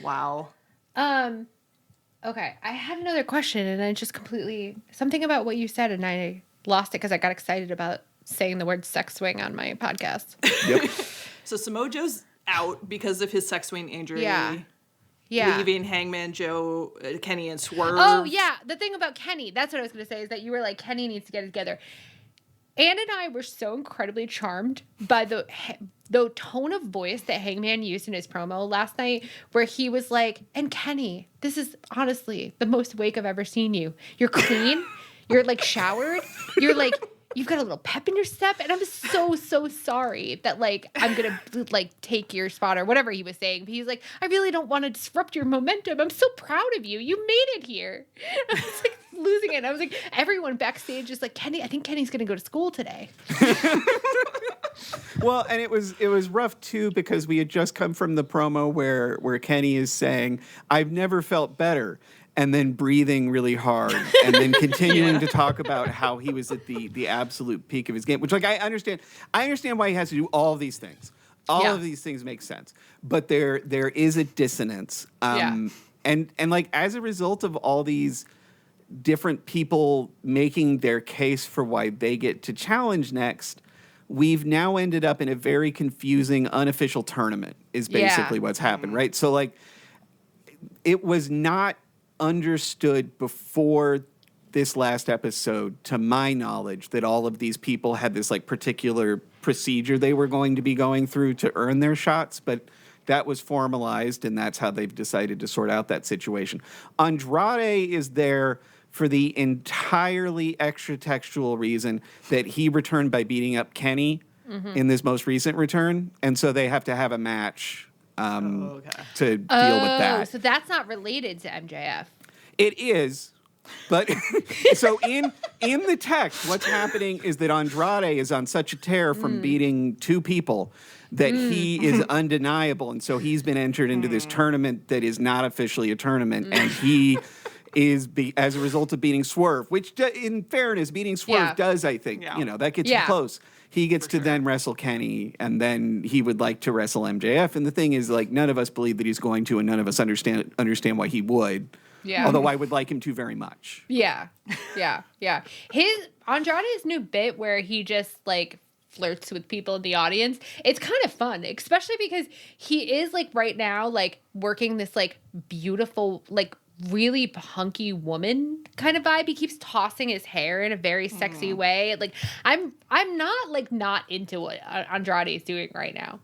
Wow. Okay, I had another question and I just completely, something about what you said and I lost it because I got excited about saying the word sex swing on my podcast. Yep. So Samojo's out because of his sex swing injury. Yeah. Leaving Hangman, Joe, Kenny, and Swerve. Oh, yeah. The thing about Kenny, that's what I was going to say, is that you were like, Kenny needs to get it together. Anne and I were so incredibly charmed by the tone of voice that Hangman used in his promo last night, where he was like, and Kenny, this is honestly the most awake I've ever seen you. You're clean. You're like showered. You're like, you've got a little pep in your step. And I'm so sorry that like, I'm going to like take your spot or whatever he was saying. But he's like, I really don't want to disrupt your momentum. I'm so proud of you. You made it here. I was like losing it. I was like, everyone backstage is like, Kenny, I think Kenny's going to go to school today. Well, and it was rough too, because we had just come from the promo where Kenny is saying, I've never felt better, and then breathing really hard, and then continuing to talk about how he was at the absolute peak of his game, which, like, I understand why he has to do all of these things. All of these things make sense, but there is a dissonance. And like, as a result of all these different people making their case for why they get to challenge next, we've now ended up in a very confusing unofficial tournament is basically what's happened, right? So, like, it was not understood before this last episode, to my knowledge, that all of these people had this, like, particular procedure they were going to be going through to earn their shots, but that was formalized, and that's how they've decided to sort out that situation. Andrade is there for the entirely extra-textual reason that he returned by beating up Kenny in this most recent return, and so they have to have a match to deal with that. So that's not related to MJF. It is, but so in the text, what's happening is that Andrade is on such a tear from beating two people that he is undeniable, and so he's been entered into this tournament that is not officially a tournament, and he is as a result of beating Swerve, which, in fairness, beating Swerve does, I think, that gets you close. He gets to then wrestle Kenny, and then he would like to wrestle MJF. And the thing is, like, none of us believe that he's going to, and none of us understand why he would. Yeah. Although I would like him to very much. Yeah. His Andrade's new bit where he just like flirts with people in the audience, it's kind of fun, especially because he is like right now like working this like beautiful like really hunky woman kind of vibe. He keeps tossing his hair in a very sexy way. Like I'm not like not into what Andrade is doing right now.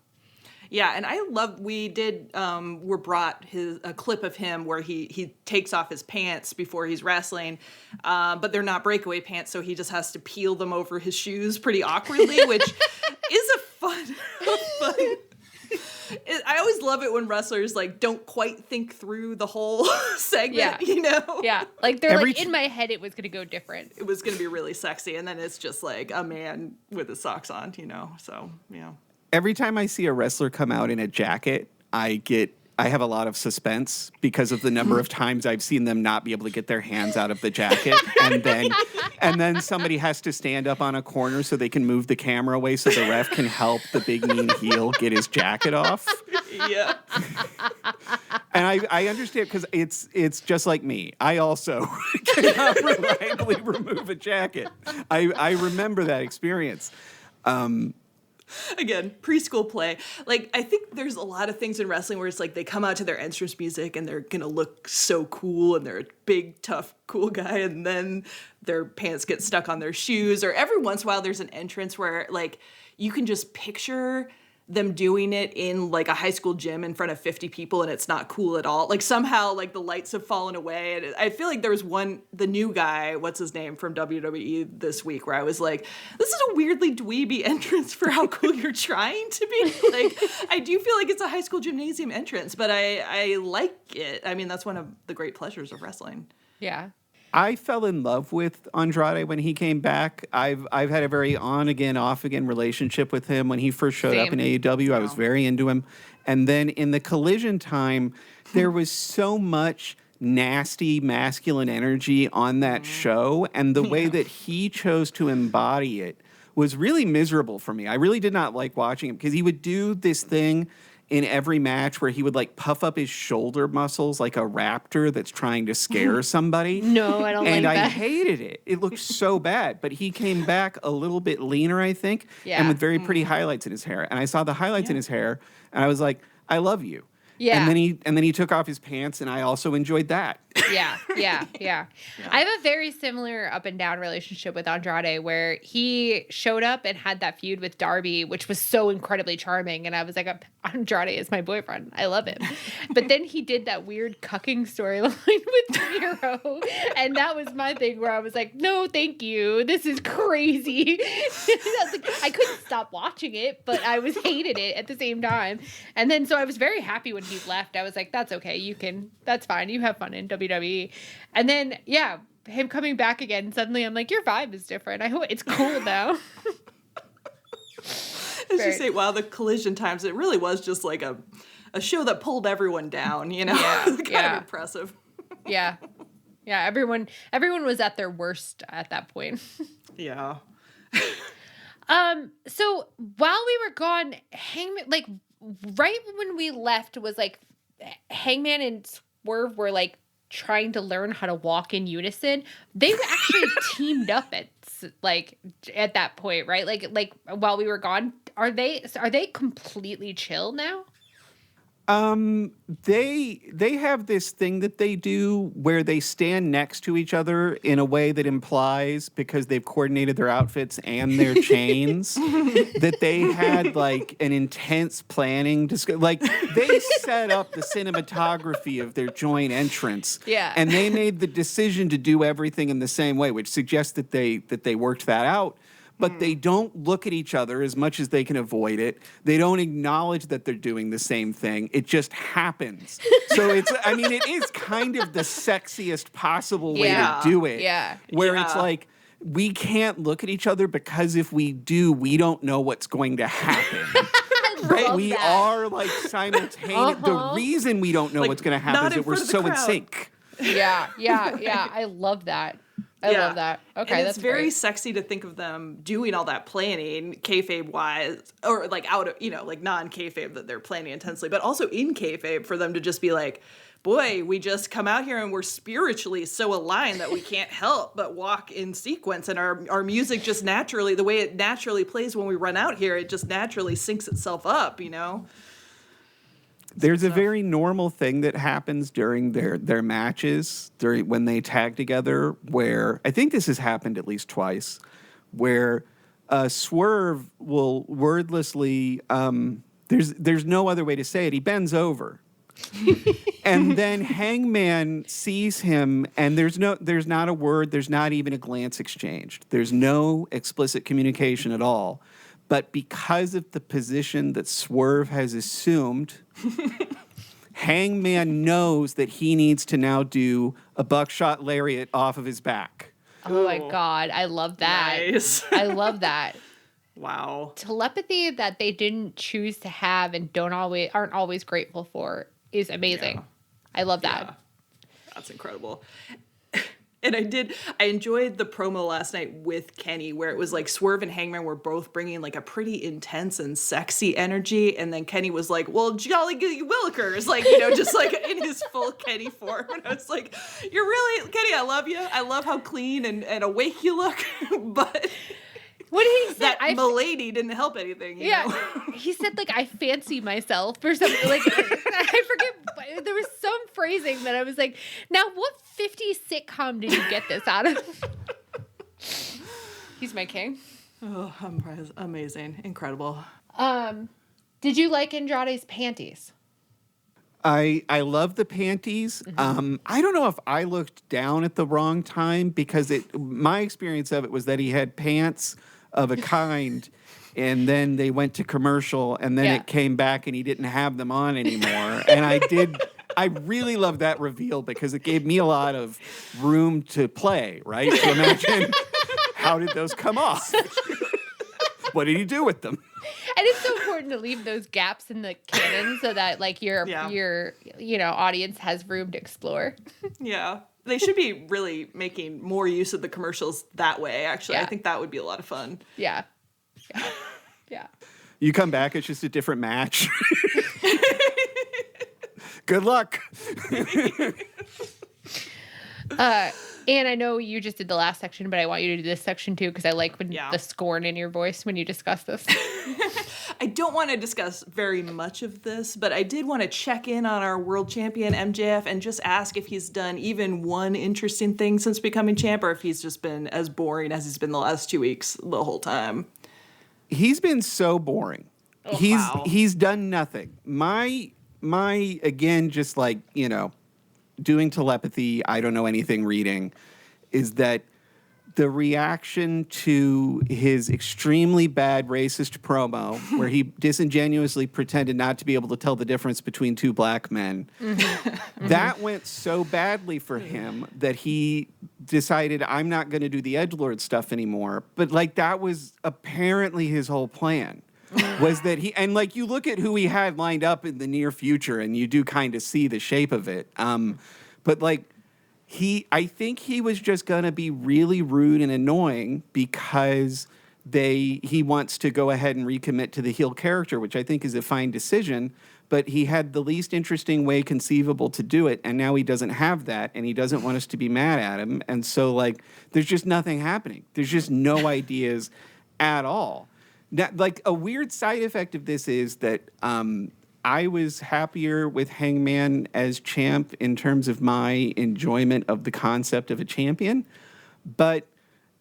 Yeah, and I love, we brought a clip of him where he takes off his pants before he's wrestling, but they're not breakaway pants, so he just has to peel them over his shoes pretty awkwardly, which is a fun. I always love it when wrestlers like don't quite think through the whole segment, you know? Yeah, like they're like, in my head it was going to go different. It was going to be really sexy, and then it's just like a man with his socks on, you know? So, yeah. Every time I see a wrestler come out in a jacket, I have a lot of suspense because of the number of times I've seen them not be able to get their hands out of the jacket, and then somebody has to stand up on a corner so they can move the camera away so the ref can help the big mean heel get his jacket off. Yeah. And I understand, because it's just like me. I also cannot reliably remove a jacket. I remember that experience. Again, preschool play. Like, I think there's a lot of things in wrestling where it's like they come out to their entrance music and they're going to look so cool and they're a big, tough, cool guy, and then their pants get stuck on their shoes. Or every once in a while there's an entrance where, like, you can just picture them doing it in, like, a high school gym in front of 50 people and it's not cool at all. Like, somehow, like, the lights have fallen away. And I feel like there was the new guy, what's his name, from WWE this week, where I was like, this is a weirdly dweeby entrance for how cool you're trying to be. Like, I do feel like it's a high school gymnasium entrance, but I like it. I mean, that's one of the great pleasures of wrestling. Yeah. I fell in love with Andrade when he came back. I've had a very on again, off again relationship with him. When he first showed up in AEW, I was very into him. And then in the Collision time, there was so much nasty masculine energy on that show, and the way that he chose to embody it was really miserable for me. I really did not like watching him, because he would do this thing in every match where he would like puff up his shoulder muscles like a raptor that's trying to scare somebody. No, I don't like and that. I hated it. It looked so bad. But he came back a little bit leaner, I think, and with very pretty highlights in his hair. And I saw the highlights in his hair, and I was like, I love you. Yeah. And then he took off his pants, and I also enjoyed that. Yeah. I have a very similar up and down relationship with Andrade, where he showed up and had that feud with Darby, which was so incredibly charming. And I was like, Andrade is my boyfriend. I love him. But then he did that weird cucking storyline with Miro. And that was my thing where I was like, no, thank you. This is crazy. I was like, I couldn't stop watching it, but I hated it at the same time. And then so I was very happy when he left. I was like, that's okay. That's fine. You have fun in WWE. And then, him coming back again, suddenly I'm like, your vibe is different. I hope it's cool now. As you say, wow, the collision times, it really was just like a show that pulled everyone down, you know? Kind of impressive. Yeah. Everyone was at their worst at that point. Yeah. So while we were gone, Hangman, like right when we left was like Hangman and Swerve were like trying to learn how to walk in unison. They were actually teamed up at that point, right? Like while we were gone, are they completely chill now? They have this thing that they do where they stand next to each other in a way that implies, because they've coordinated their outfits and their chains, that they had like an intense planning. Like they set up the cinematography of their joint entrance, and they made the decision to do everything in the same way, which suggests that they worked that out. But they don't look at each other as much as they can avoid it. They don't acknowledge that they're doing the same thing. It just happens. So it is kind of the sexiest possible way to do it. Yeah. Where it's like, we can't look at each other because if we do, we don't know what's going to happen. Right? We are like simultaneous. The reason we don't know what's going to happen is that we're so in sync. Yeah. I love that. I love that. Okay, and that's it's very great. sexy to think of them doing all that planning, kayfabe wise, or like out of, like non kayfabe that they're planning intensely, but also in kayfabe for them to just be like, boy, we just come out here and we're spiritually so aligned that we can't help but walk in sequence, and our music just naturally, the way it naturally plays when we run out here, it just naturally syncs itself up, There's a very normal thing that happens during their matches, when they tag together, where I think this has happened at least twice, where Swerve will wordlessly, there's no other way to say it, he bends over. And then Hangman sees him, and there's not a word, there's not even a glance exchanged. There's no explicit communication at all. But because of the position that Swerve has assumed, Hangman knows that he needs to now do a buckshot lariat off of his back. Oh my God, I love that. Nice. I love that. Wow. Telepathy that they didn't choose to have and aren't always grateful for is amazing. Yeah. I love that. Yeah. That's incredible. And I enjoyed the promo last night with Kenny, where it was like Swerve and Hangman were both bringing like a pretty intense and sexy energy. And then Kenny was like, well, jolly good Willikers, like, just like in his full Kenny form. And I was like, you're really, Kenny, I love you. I love how clean and awake you look. But what did he say? That milady didn't help anything. You know? He said like, I fancy myself or something. Like, I forget. There was some phrasing that I was like, now what 50s sitcom did you get this out of? He's my king. Oh, amazing. Incredible. Did you like Andrade's panties? I love the panties. Mm-hmm. I don't know if I looked down at the wrong time, because my experience of it was that he had pants of a kind, and then they went to commercial, and then it came back and he didn't have them on anymore. And I really loved that reveal, because it gave me a lot of room to play, right? So imagine, how did those come off? What did he do with them? And it's so important to leave those gaps in the canon so that like your audience has room to explore. Yeah. They should be really making more use of the commercials that way, actually. I think that would be a lot of fun. Yeah. You come back, it's just a different match. Good luck. And I know you just did the last section, but I want you to do this section too, because I like when the scorn in your voice when you discuss this. I don't want to discuss very much of this, but I did want to check in on our world champion MJF and just ask if he's done even one interesting thing since becoming champ, or if he's just been as boring as he's been the last 2 weeks the whole time. He's been so boring. Oh, He's done nothing. My again, just like, doing telepathy, I don't know anything reading, is that the reaction to his extremely bad racist promo, where he disingenuously pretended not to be able to tell the difference between two black men, that went so badly for him that he decided, I'm not going to do the edgelord stuff anymore. But that was apparently his whole plan. Was that he, and you look at who he had lined up in the near future and you do kind of see the shape of it. But I think he was just going to be really rude and annoying because he wants to go ahead and recommit to the heel character, which I think is a fine decision, but he had the least interesting way conceivable to do it. And now he doesn't have that and he doesn't want us to be mad at him. And so there's just nothing happening. There's just no ideas at all. Now, a weird side effect of this is that I was happier with Hangman as champ in terms of my enjoyment of the concept of a champion, but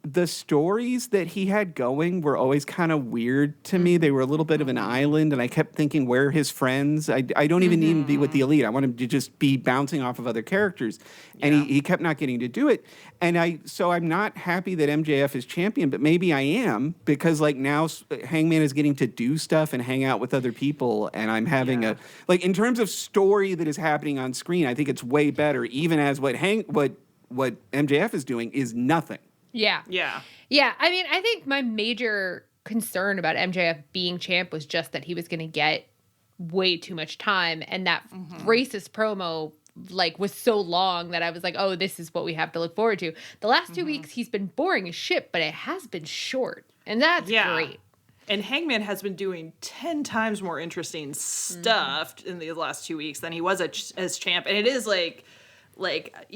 the stories that he had going were always kind of weird to me. They were a little bit of an island, and I kept thinking, where are his friends? I don't even need him to be with the Elite. I want him to just be bouncing off of other characters. And he kept not getting to do it. And so I'm not happy that MJF is champion, but maybe I am, because now Hangman is getting to do stuff and hang out with other people, and I'm having in terms of story that is happening on screen, I think it's way better, even as what MJF is doing is nothing. Yeah. Yeah. Yeah. I mean, I think my major concern about MJF being champ was just that he was going to get way too much time. And that racist promo, was so long that I was like, oh, this is what we have to look forward to. The last 2 weeks, he's been boring as shit, but it has been short. And that's great. And Hangman has been doing 10 times more interesting stuff in the last 2 weeks than he was as champ. And it is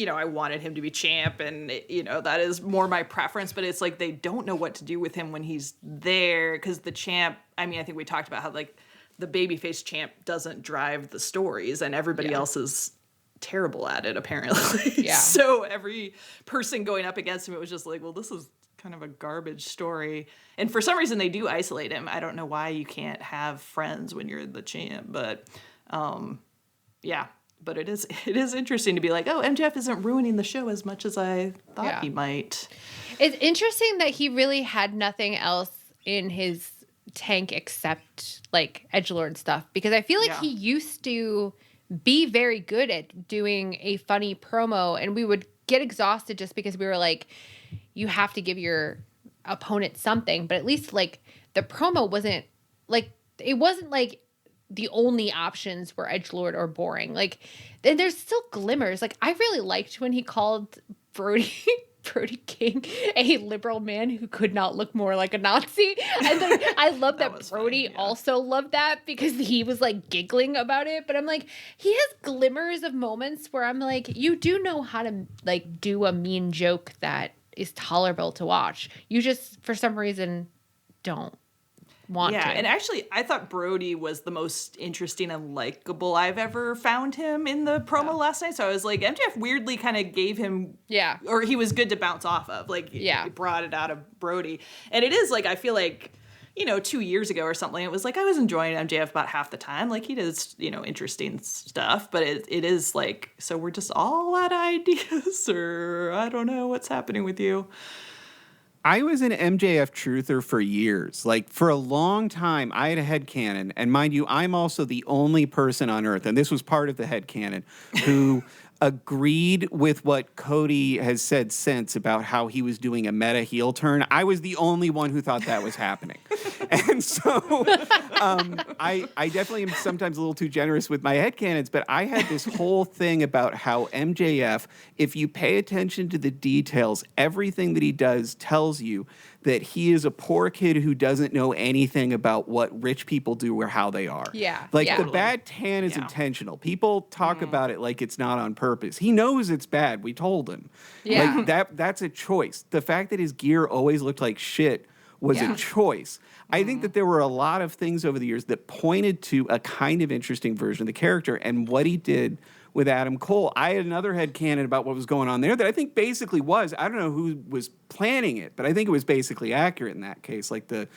I wanted him to be champ, and that is more my preference, but it's they don't know what to do with him when he's there, because the champ, I think we talked about how the babyface champ doesn't drive the stories and everybody else is terrible at it apparently. Yeah. So every person going up against him, it was just well, this is kind of a garbage story. And for some reason they do isolate him. I don't know why you can't have friends when you're the champ, but But it is interesting to be oh, MJF isn't ruining the show as much as I thought he might. It's interesting that he really had nothing else in his tank except edgelord stuff, because I feel he used to be very good at doing a funny promo, and we would get exhausted just because we were you have to give your opponent something, but at least the promo wasn't it wasn't the only options were edgelord or boring. And there's still glimmers. I really liked when he called Brody King a liberal man who could not look more like a Nazi. And I love that Brody also loved that, because he was giggling about it. But I'm he has glimmers of moments where I'm you do know how to do a mean joke that is tolerable to watch. You just, for some reason, don't want to. And actually, I thought Brody was the most interesting and likable I've ever found him in the promo last night. So I was MJF weirdly kind of gave him, or he was good to bounce off of. He brought it out of Brody. And it is I feel 2 years ago or something, it was I was enjoying MJF about half the time. He does, interesting stuff, but it is so we're just all out of ideas, or I don't know what's happening with you. I was an MJF truther for years. For a long time, I had a headcanon. And mind you, I'm also the only person on Earth, and this was part of the headcanon, who agreed with what Cody has said since about how he was doing a meta heel turn. I was the only one who thought that was happening. And so I definitely am sometimes a little too generous with my headcanons, but I had this whole thing about how MJF, if you pay attention to the details, everything that he does tells you that he is a poor kid who doesn't know anything about what rich people do or how they are. Yeah. Like yeah. the bad tan is intentional. People talk about it like it's not on purpose. He knows it's bad. We told him. Yeah. Like that's a choice. The fact that his gear always looked like shit was a choice. I think that there were a lot of things over the years that pointed to a kind of interesting version of the character and what he did with Adam Cole. I had another headcanon about what was going on there that I think basically was, I don't know who was planning it, but I think it was basically accurate in that case. Like the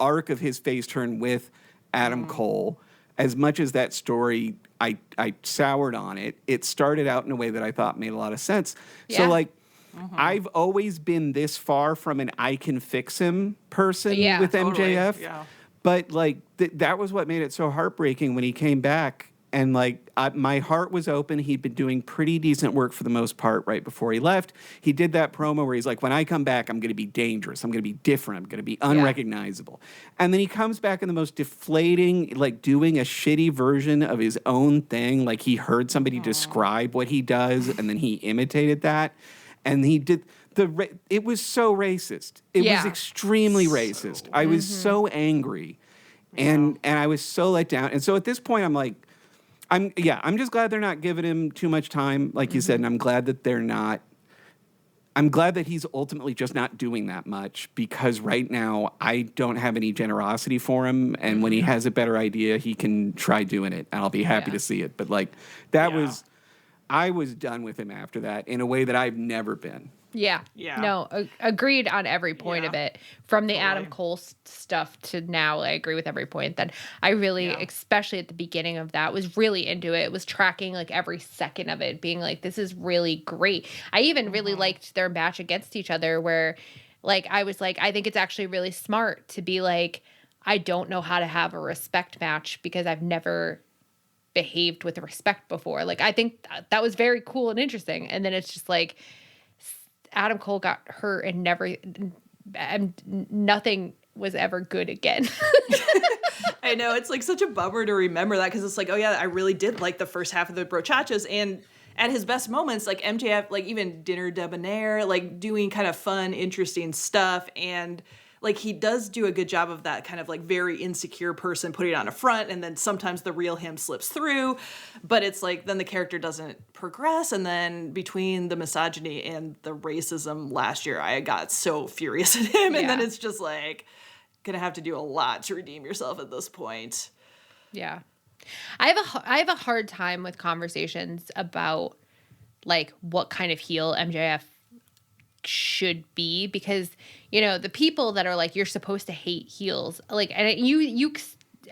arc of his face turn with Adam Cole, as much as that story, I soured on it, it started out in a way that I thought made a lot of sense. Yeah. So like, I've always been this far from an I can fix him person with MJF. Yeah. But like that was what made it so heartbreaking when he came back. And like my heart was open. He'd been doing pretty decent work for the most part right before he left. He did that promo where he's like, when I come back, I'm going to be dangerous. I'm going to be different. I'm going to be unrecognizable. And then he comes back in the most deflating, like doing a shitty version of his own thing. Like he heard somebody describe what he does and then he imitated that. And he did it was so racist. It was extremely racist. I was so angry, and I was so let down. And so at this point, I'm like, I'm just glad they're not giving him too much time, like you said, and I'm glad that they're not. I'm glad that he's ultimately just not doing that much because right now I don't have any generosity for him, and when he has a better idea, he can try doing it, and I'll be happy to see it. But like that was. I was done with him after that in a way that I've never been. Yeah. No, agreed on every point of it. From the Adam Cole stuff to now, I agree with every point. That I really, especially at the beginning of that, was really into it. Was tracking like every second of it, being like, this is really great. I even really liked their match against each other where like I was like, I think it's actually really smart to be like, I don't know how to have a respect match because I've never behaved with respect before. Like I think that was very cool and interesting. And then it's just like Adam Cole got hurt and nothing was ever good again. I know, it's like such a bummer to remember that because it's like, oh yeah, I really did like the first half of the brochachas, and at his best moments, like MJF, like even dinner debonair, like doing kind of fun, interesting stuff, and like he does do a good job of that kind of like very insecure person putting on a front, and then sometimes the real him slips through, but it's like then the character doesn't progress. And then between the misogyny and the racism last year, I got so furious at him, and then it's just like gonna have to do a lot to redeem yourself at this point. Yeah, I have a hard time with conversations about like what kind of heel MJF should be, because you know the people that are like you're supposed to hate heels, like, and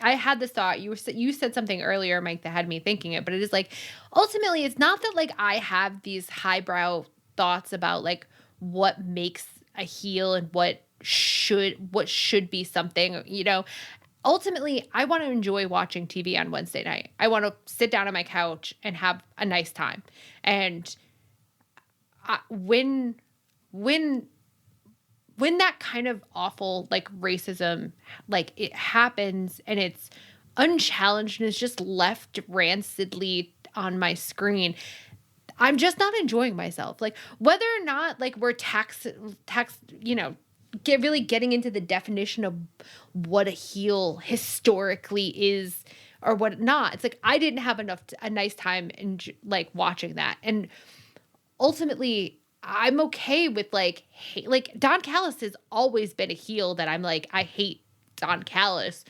I had this thought, you said something earlier, Mike, that had me thinking it, but it is like ultimately it's not that like I have these highbrow thoughts about like what makes a heel and what should be something, you know. Ultimately, I want to enjoy watching TV on Wednesday night. I want to sit down on my couch and have a nice time. And when that kind of awful like racism, like it happens and it's unchallenged and it's just left rancidly on my screen, I'm just not enjoying myself. Like whether or not like we're tax, you know, really getting into the definition of what a heel historically is or what not. It's like I didn't have a nice time in like watching that, and ultimately I'm okay with like hate. Like Don Callis has always been a heel that I'm like I hate Don Callis,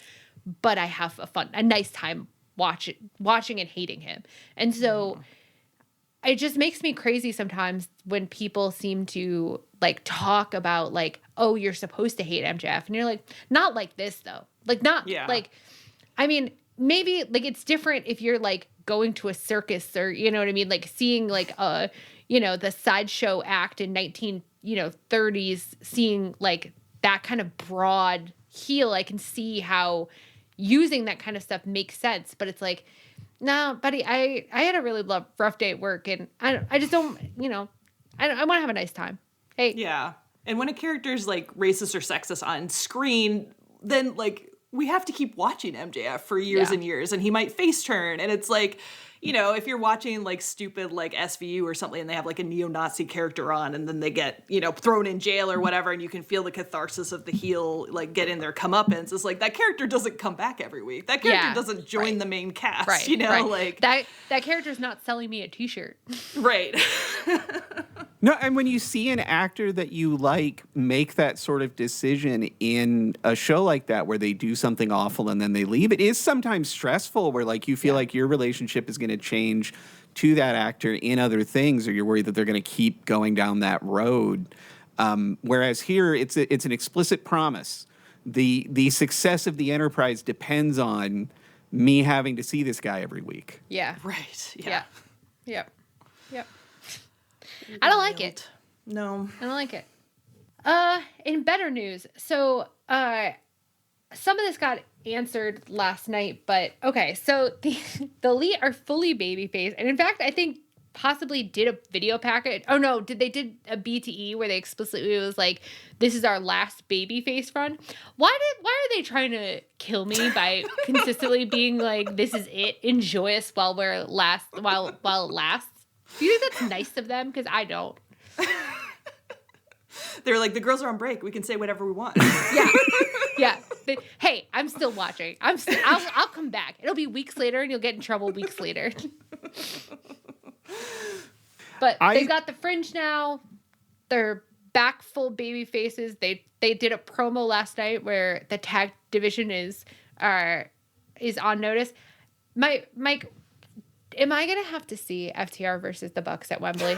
but I have a nice time watching and hating him, and so. It just makes me crazy sometimes when people seem to like talk about like, oh, you're supposed to hate MJF. And you're like, not like this though. Like not like, I mean, maybe like it's different if you're like going to a circus or, you know what I mean? Like seeing like, you know, the sideshow act in 1930s, seeing like that kind of broad heel. I can see how using that kind of stuff makes sense, but it's like, no, buddy, I had a really rough day at work, and I just don't, you know, I want to have a nice time. Hey. Yeah. And when a character's like racist or sexist on screen, then like we have to keep watching MJF for years and years, and he might face turn, and it's like, you know, if you're watching like stupid like SVU or something and they have like a neo-Nazi character on and then they get, you know, thrown in jail or whatever, and you can feel the catharsis of the heel like get in their comeuppance. It's like that character doesn't come back every week. That character doesn't join the main cast, you know, like that character's not selling me a t-shirt. Right. No, and when you see an actor that you like make that sort of decision in a show like that where they do something awful and then they leave, it is sometimes stressful where like you feel like your relationship is going to change to that actor in other things, or you're worried that they're going to keep going down that road. Whereas here, it's an explicit promise. The success of the enterprise depends on me having to see this guy every week. Yeah. Right. Yeah. Yep. I don't like it. No. I don't like it. In better news, so some of this got answered last night, but okay, so the Elite are fully babyface, and in fact, I think possibly did a video package. Oh no, they did a BTE where they explicitly was like, "This is our last babyface run." Why are they trying to kill me by consistently being like, "This is it, enjoy us while it lasts"? Do you think that's nice of them? Because I don't. They're like, the girls are on break. We can say whatever we want. Yeah. Hey, I'm still watching. I'll come back. It'll be weeks later, and you'll get in trouble weeks later. But they've got the fringe now. They're back full baby faces. They did a promo last night where the tag division is on notice. Mike, am I gonna have to see FTR versus the Bucks at Wembley?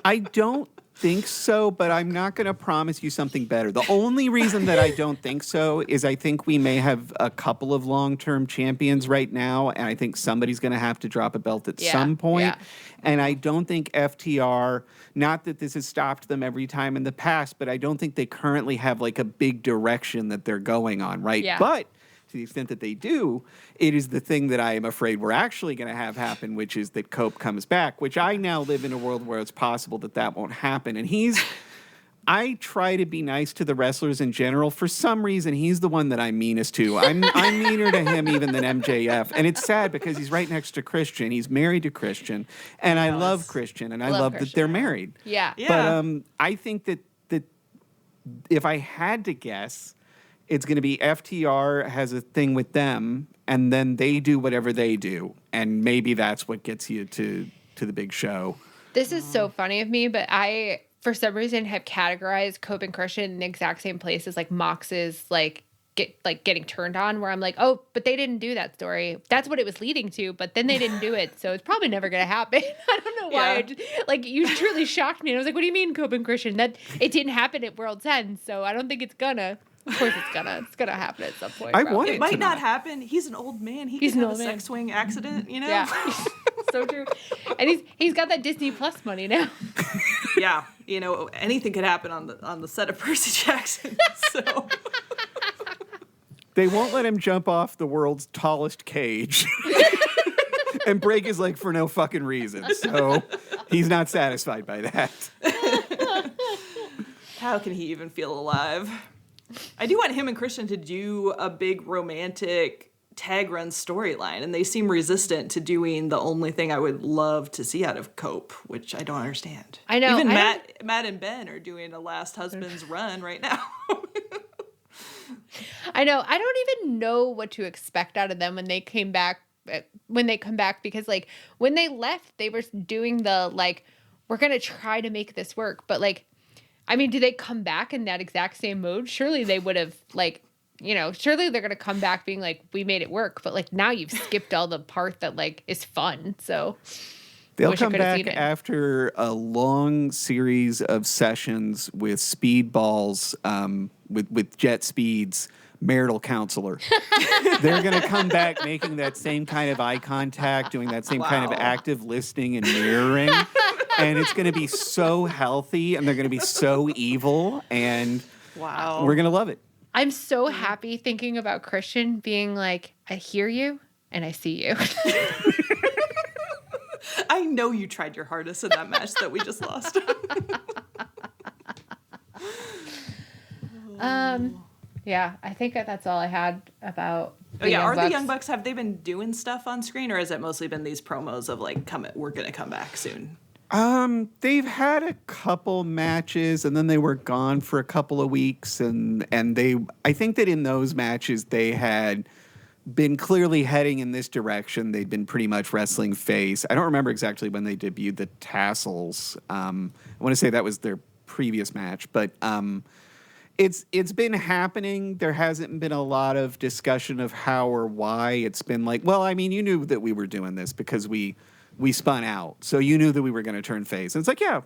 I don't think so, but I'm not going to promise you something better. The only reason that I don't think so is I think we may have a couple of long-term champions right now, and I think somebody's going to have to drop a belt at some point. Yeah. And I don't think FTR, not that this has stopped them every time in the past, but I don't think they currently have like a big direction that they're going on, right? Yeah. But to the extent that they do, it is the thing that I am afraid we're actually going to have happen, which is that Cope comes back, which I now live in a world where it's possible that won't happen. And I try to be nice to the wrestlers in general. For some reason, he's the one that I'm meanest to. I'm meaner to him even than MJF. And it's sad because he's right next to Christian. He's married to Christian. And I love Christian. And I love that they're married. Yeah. But I think that if I had to guess, it's going to be FTR has a thing with them, and then they do whatever they do, and maybe that's what gets you to the big show. This is so funny of me, but I, for some reason, have categorized Cope and Christian in the exact same place as like Mox's getting turned on, where I'm like, oh, but they didn't do that story. That's what it was leading to, but then they didn't do it, so it's probably never going to happen. I don't know why. Yeah. You truly shocked me. And I was like, what do you mean, Cope and Christian? That it didn't happen at World's End, so I don't think it's gonna. Of course it's gonna happen at some point. It might not happen. He's an old man. He's can have a sex swing accident, you know? Yeah. So true. And he's got that Disney Plus money now. Yeah. You know, anything could happen on the set of Percy Jackson. So they won't let him jump off the world's tallest cage and break his leg for no fucking reason. So he's not satisfied by that. How can he even feel alive? I do want him and Christian to do a big romantic tag run storyline, and they seem resistant to doing the only thing I would love to see out of Cope, which I don't understand. I know. Even Matt and Ben are doing a Last Husband's run right now. I know. I don't even know what to expect out of them when they come back, because like when they left, they were doing the like, we're going to try to make this work, but like, I mean, do they come back in that exact same mode? Surely they would have, like, you know, surely they're going to come back being like, we made it work. But, like, now you've skipped all the part that, like, is fun. So they'll come back after a long series of sessions with speedballs, with Jetspeed's marital counselor. They're going to come back making that same kind of eye contact, doing that same kind of active listening and mirroring. And it's going to be so healthy, and they're going to be so evil, and we're going to love it. I'm so happy thinking about Christian being like, I hear you, and I see you. I know you tried your hardest in that match that we just lost. Yeah, I think that's all I had about Oh yeah, Young are Bucks. the Young Bucks, have they been doing stuff on screen, or has it mostly been these promos of like, we're gonna come back soon? They've had a couple matches and then they were gone for a couple of weeks and I think that in those matches they had been clearly heading in this direction. They'd been pretty much wrestling face. I don't remember exactly when they debuted the tassels. I want to say that was their previous match, but it's been happening. There hasn't been a lot of discussion of how or why. It's been like, well, I mean, you knew that we were doing this because we spun out, so you knew that we were going to turn face. And it's like, yeah,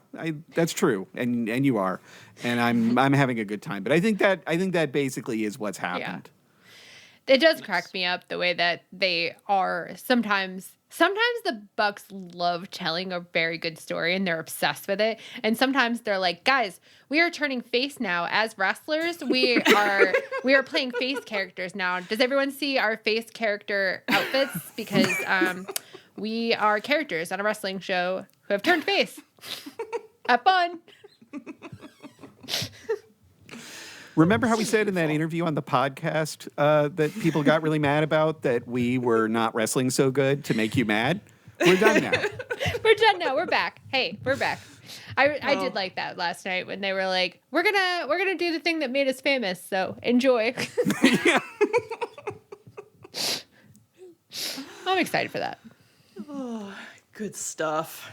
that's true, and you are, and I'm having a good time. But I think that basically is what's happened. It does crack me up the way that they are sometimes the Bucks love telling a very good story and they're obsessed with it. And sometimes they're like, guys, we are turning face now as wrestlers. We are playing face characters now. Does everyone see our face character outfits? Because we are characters on a wrestling show who have turned face. Have fun. Remember how we said in that interview on the podcast that people got really mad about that we were not wrestling so good to make you mad? We're done now. We're done now. We're back. Hey, we're back. I did like that last night when they were like, we're gonna do the thing that made us famous. So enjoy. I'm excited for that. Oh, good stuff.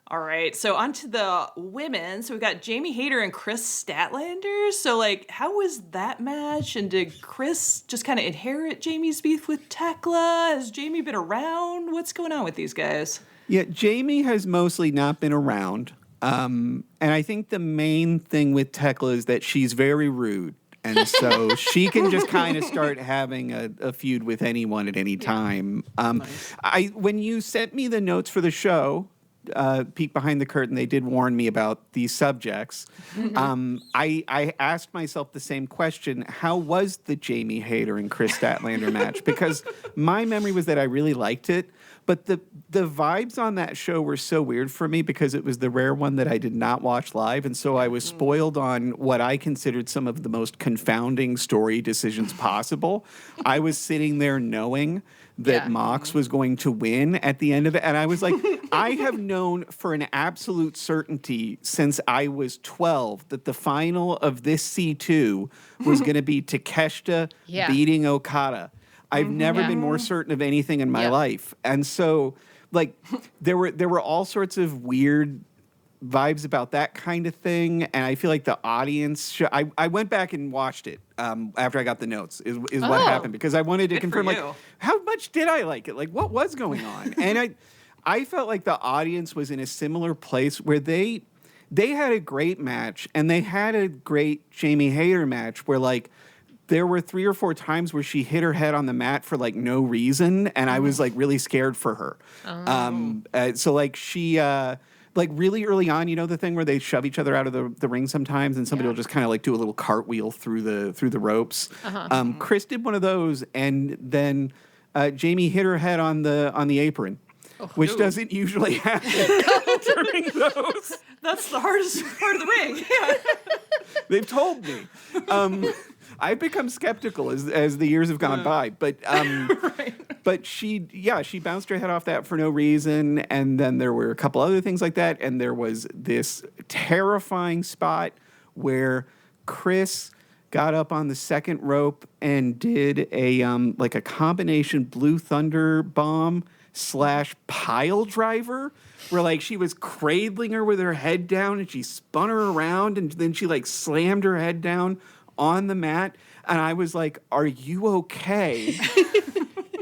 All right, so on to the women. So we got Jamie Hayter and Kris Statlander. So, like, how was that match? And did Kris just kind of inherit Jamie's beef with Tekla? Has Jamie been around? What's going on with these guys? Yeah, Jamie has mostly not been around. And I think the main thing with Tekla is that she's very rude. And so she can just kind of start having a feud with anyone at any time. Nice. When you sent me the notes for the show, peek behind the curtain, they did warn me about these subjects. I asked myself the same question: how was the Jamie Hayter and Kris Statlander match? Because my memory was that I really liked it, but the vibes on that show were so weird for me because it was the rare one that I did not watch live, and so I was spoiled on what I considered some of the most confounding story decisions possible. I was sitting there knowing that Mox was going to win at the end of it. And I was like, I have known for an absolute certainty since I was 12 that the final of this C2 was going to be Takeshita beating Okada. I've never been more certain of anything in my life. And so, like, there were all sorts of weird vibes about that kind of thing, and I feel like the audience I went back and watched it after I got the notes is what happened, because I wanted to confirm, like, how much did I like it, like what was going on. And I felt like the audience was in a similar place where they had a great match, and they had a great Jamie Hayter match where, like, there were 3 or 4 times where she hit her head on the mat for, like, no reason, and I was, like, really scared for her. So, like, she like, really early on, you know, the thing where they shove each other out of the ring sometimes, and somebody will just kind of, like, do a little cartwheel through the ropes. Kris did one of those, and then Jamie hit her head on the apron, which doesn't usually happen during those. That's the hardest part of the ring. They've told me. I've become skeptical as the years have gone by, but but she bounced her head off that for no reason, and then there were a couple other things like that, and there was this terrifying spot where Kris got up on the second rope and did a like a combination Blue Thunder bomb / pile driver, where, like, she was cradling her with her head down and she spun her around, and then she, like, slammed her head down on the mat, and I was like, are you okay?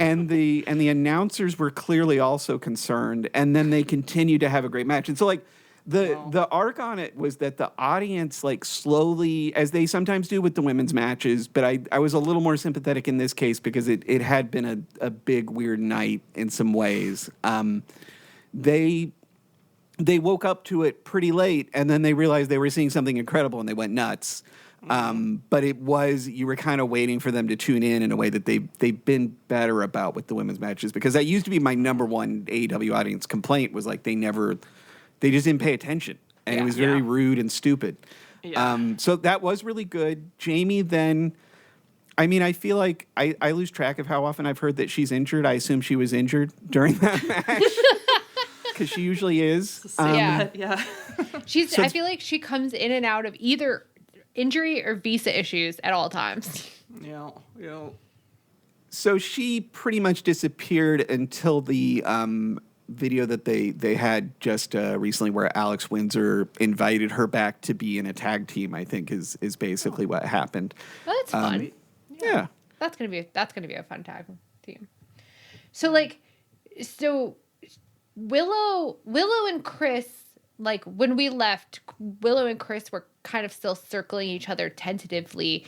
and the announcers were clearly also concerned, and then they continued to have a great match. And so, like, the arc on it was that the audience, like, slowly, as they sometimes do with the women's matches, but I was a little more sympathetic in this case because it had been a big weird night in some ways. They woke up to it pretty late, and then they realized they were seeing something incredible, and they went nuts. But you were kind of waiting for them to tune in a way that they've been better about with the women's matches, because that used to be my number one AEW audience complaint, was like they just didn't pay attention, and it was very rude and stupid. So that was really good. Jamie then I mean, I feel like I lose track of how often I've heard that she's injured. I assume she was injured during that match because she usually is. Yeah. I feel like she comes in and out of either injury or visa issues at all times. Yeah. So she pretty much disappeared until the video that they had just recently where Alex Windsor invited her back to be in a tag team, I think is basically what happened. Well, that's fun. Yeah. That's gonna be a fun tag team. So Willow and Kris, like when we left, Willow and Kris were kind of still circling each other tentatively.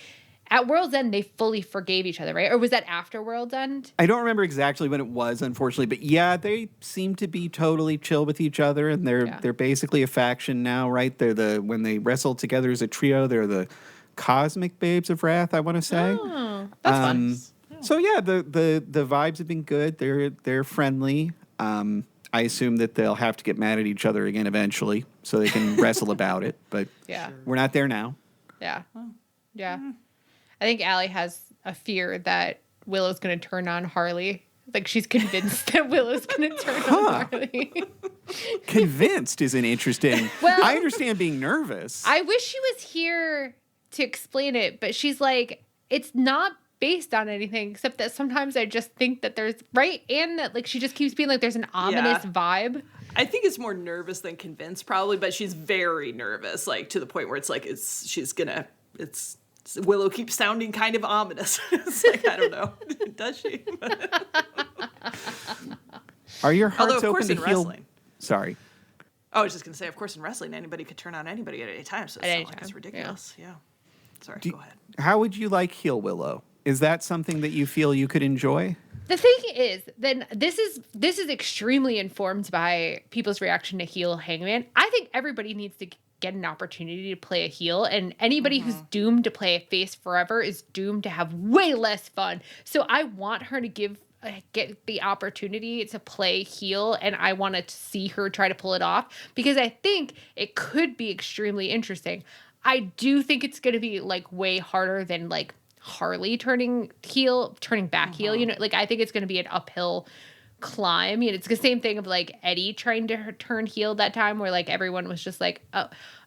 At World's End, they fully forgave each other, right? Or was that after World's End? I don't remember exactly when it was, unfortunately, but yeah, they seem to be totally chill with each other, and they're basically a faction now, right? They're when they wrestled together as a trio, they're the Cosmic Babes of Wrath, I want to say. Oh, that's fun. So yeah, the vibes have been good. They're friendly. I assume that they'll have to get mad at each other again eventually, so they can wrestle about it. But we're not there now. Yeah, yeah. I think Allie has a fear that Willow's going to turn on Harley. Like she's convinced that Willow's going to turn on Harley. Convinced isn't interesting. Well, I understand being nervous. I wish she was here to explain it, but she's like, it's not based on anything except that sometimes I just think that there's and that like she just keeps being like there's an ominous vibe. I think it's more nervous than convinced probably, but she's very nervous, like to the point where it's like Willow keeps sounding kind of ominous. It's like, I don't know. Does she? Are your hearts Although, of course, open in to heal? wrestling. Sorry. I was just going to say, of course, in wrestling, anybody could turn on anybody at any time, so it's not like it's ridiculous. Yeah. Sorry, go ahead. How would you like heel Willow? Is that something that you feel you could enjoy? The thing is, then this is extremely informed by people's reaction to heel Hangman. I think everybody needs to get an opportunity to play a heel, and anybody who's doomed to play a face forever is doomed to have way less fun. So I want her to get the opportunity to play heel, and I want to see her try to pull it off because I think it could be extremely interesting. I do think it's going to be like way harder than like Harley turning back heel. You know, like I think it's going to be an uphill climb. You know, it's the same thing of like Eddie trying to turn heel that time where like everyone was just like,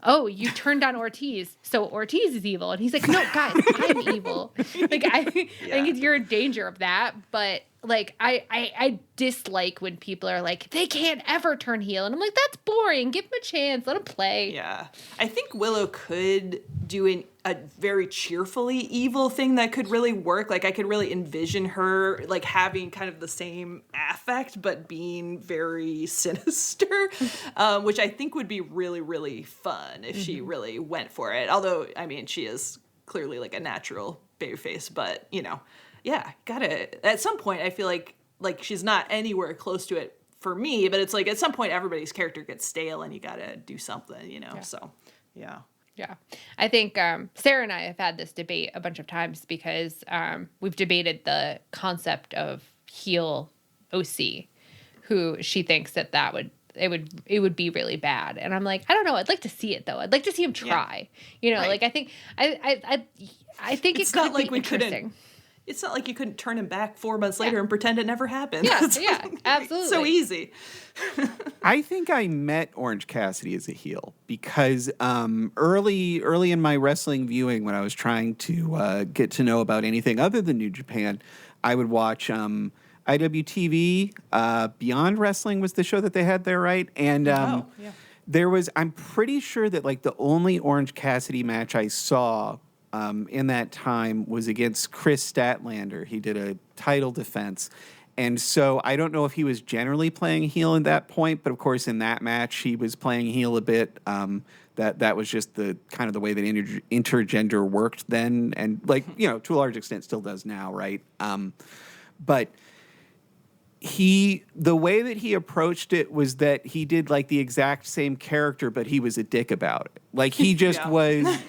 oh, you turned on Ortiz, so Ortiz is evil. And he's like, no, guys, I'm evil. Like I think you're in danger of that. But like I dislike when people are like, they can't ever turn heel. And I'm like, that's boring. Give them a chance. Let them play. Yeah. I think Willow could do a very cheerfully evil thing that could really work. Like I could really envision her like having kind of the same affect, but being very sinister, which I think would be really, really fun if she really went for it. Although, I mean, she is clearly like a natural babyface, but you know, at some point I feel like she's not anywhere close to it for me, but it's like at some point everybody's character gets stale and you gotta do something, you know? So, yeah. Yeah. I think Sarah and I have had this debate a bunch of times because we've debated the concept of heel OC, who she thinks that it would be really bad. And I'm like, I don't know. I'd like to see it though. I'd like to see him try. You know, like I think I think it's not like we couldn't. It's not like you couldn't turn him back 4 months later and pretend it never happened. Yeah, absolutely. So easy. I think I met Orange Cassidy as a heel because early in my wrestling viewing, when I was trying to get to know about anything other than New Japan, I would watch IWTV. Beyond Wrestling was the show that they had there, right? And I'm pretty sure that like the only Orange Cassidy match I saw in that time was against Kris Statlander. He did a title defense. And so I don't know if he was generally playing heel at that point, but of course in that match he was playing heel a bit. That was just the kind of the way that intergender worked then, and like, you know, to a large extent still does now, right? But the way that he approached it was that he did like the exact same character, but he was a dick about it. Like he just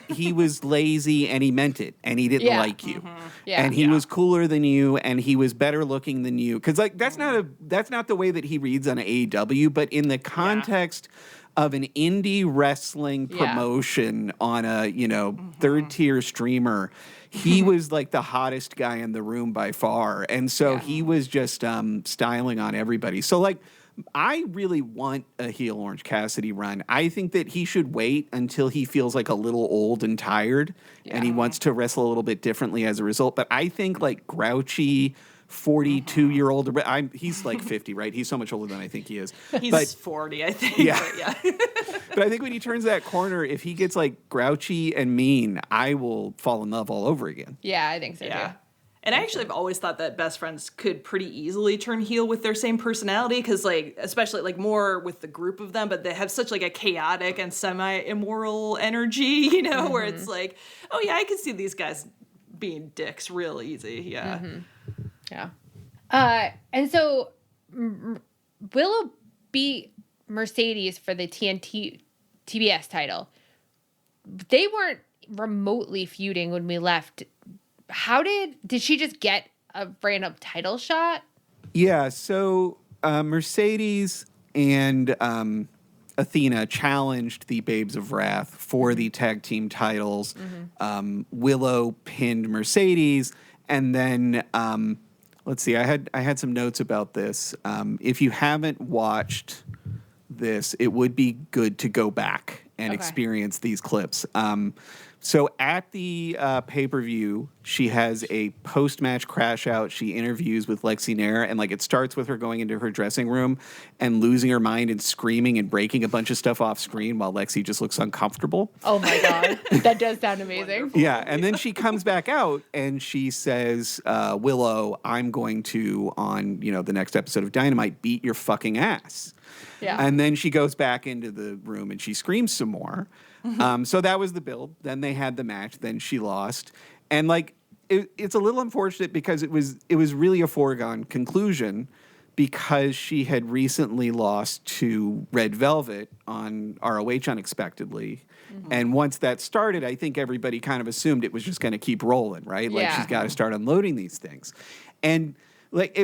he was lazy and he meant it and he didn't like you. And he was cooler than you and he was better looking than you. Cause like, that's not the way that he reads on AEW, but in the context of an indie wrestling promotion on a, you know, third tier streamer, he was like the hottest guy in the room by far. And so he was just styling on everybody. So like, I really want a heel Orange Cassidy run. I think that he should wait until he feels like a little old and tired and he wants to wrestle a little bit differently as a result. But I think like grouchy 42-year-old, he's like 50, right? He's so much older than I think he is. He's 40, I think. Yeah. But, but I think when he turns that corner, if he gets like grouchy and mean, I will fall in love all over again. Yeah, I think so too. And I actually have always thought that best friends could pretty easily turn heel with their same personality, because like, especially like more with the group of them, but they have such like a chaotic and semi-immoral energy, you know, where it's like, oh yeah, I can see these guys being dicks real easy. Yeah. Yeah. And so Willow beat Mercedes for the TNT TBS title. They weren't remotely feuding when we left. How did she just get a random title shot? Yeah, so Mercedes and Athena challenged the Babes of Wrath for the tag team titles. Willow pinned Mercedes, and then let's see. I had some notes about this. If you haven't watched this, it would be good to go back and experience these clips. So at the pay-per-view, she has a post-match crash out. She interviews with Lexi Nair, and like it starts with her going into her dressing room and losing her mind and screaming and breaking a bunch of stuff off screen while Lexi just looks uncomfortable. Oh my God. That does sound amazing. Yeah, and then she comes back out and she says, Willow, I'm going to, on the next episode of Dynamite, beat your fucking ass. Yeah. And then she goes back into the room and she screams some more. So that was the build. Then they had the match. Then she lost. And like, it's a little unfortunate because it was really a foregone conclusion because she had recently lost to Red Velvet on ROH unexpectedly. And once that started, I think everybody kind of assumed it was just going to keep rolling, right? Like she's got to start unloading these things. And like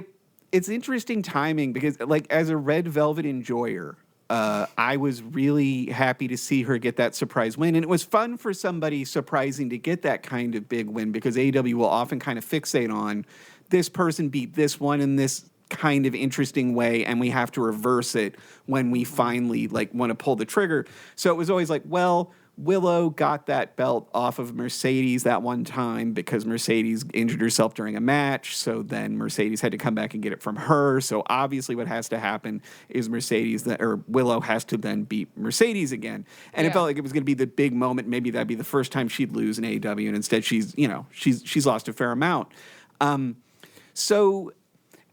it's interesting timing because like as a Red Velvet enjoyer, I was really happy to see her get that surprise win. And it was fun for somebody surprising to get that kind of big win because AEW will often kind of fixate on this person beat this one in this kind of interesting way, and we have to reverse it when we finally like want to pull the trigger. So it was always like, well, Willow got that belt off of Mercedes that one time because Mercedes injured herself during a match. So then Mercedes had to come back and get it from her. So obviously what has to happen is Willow has to then beat Mercedes again. And it felt like it was going to be the big moment. Maybe that'd be the first time she'd lose in AEW. And instead she's lost a fair amount. So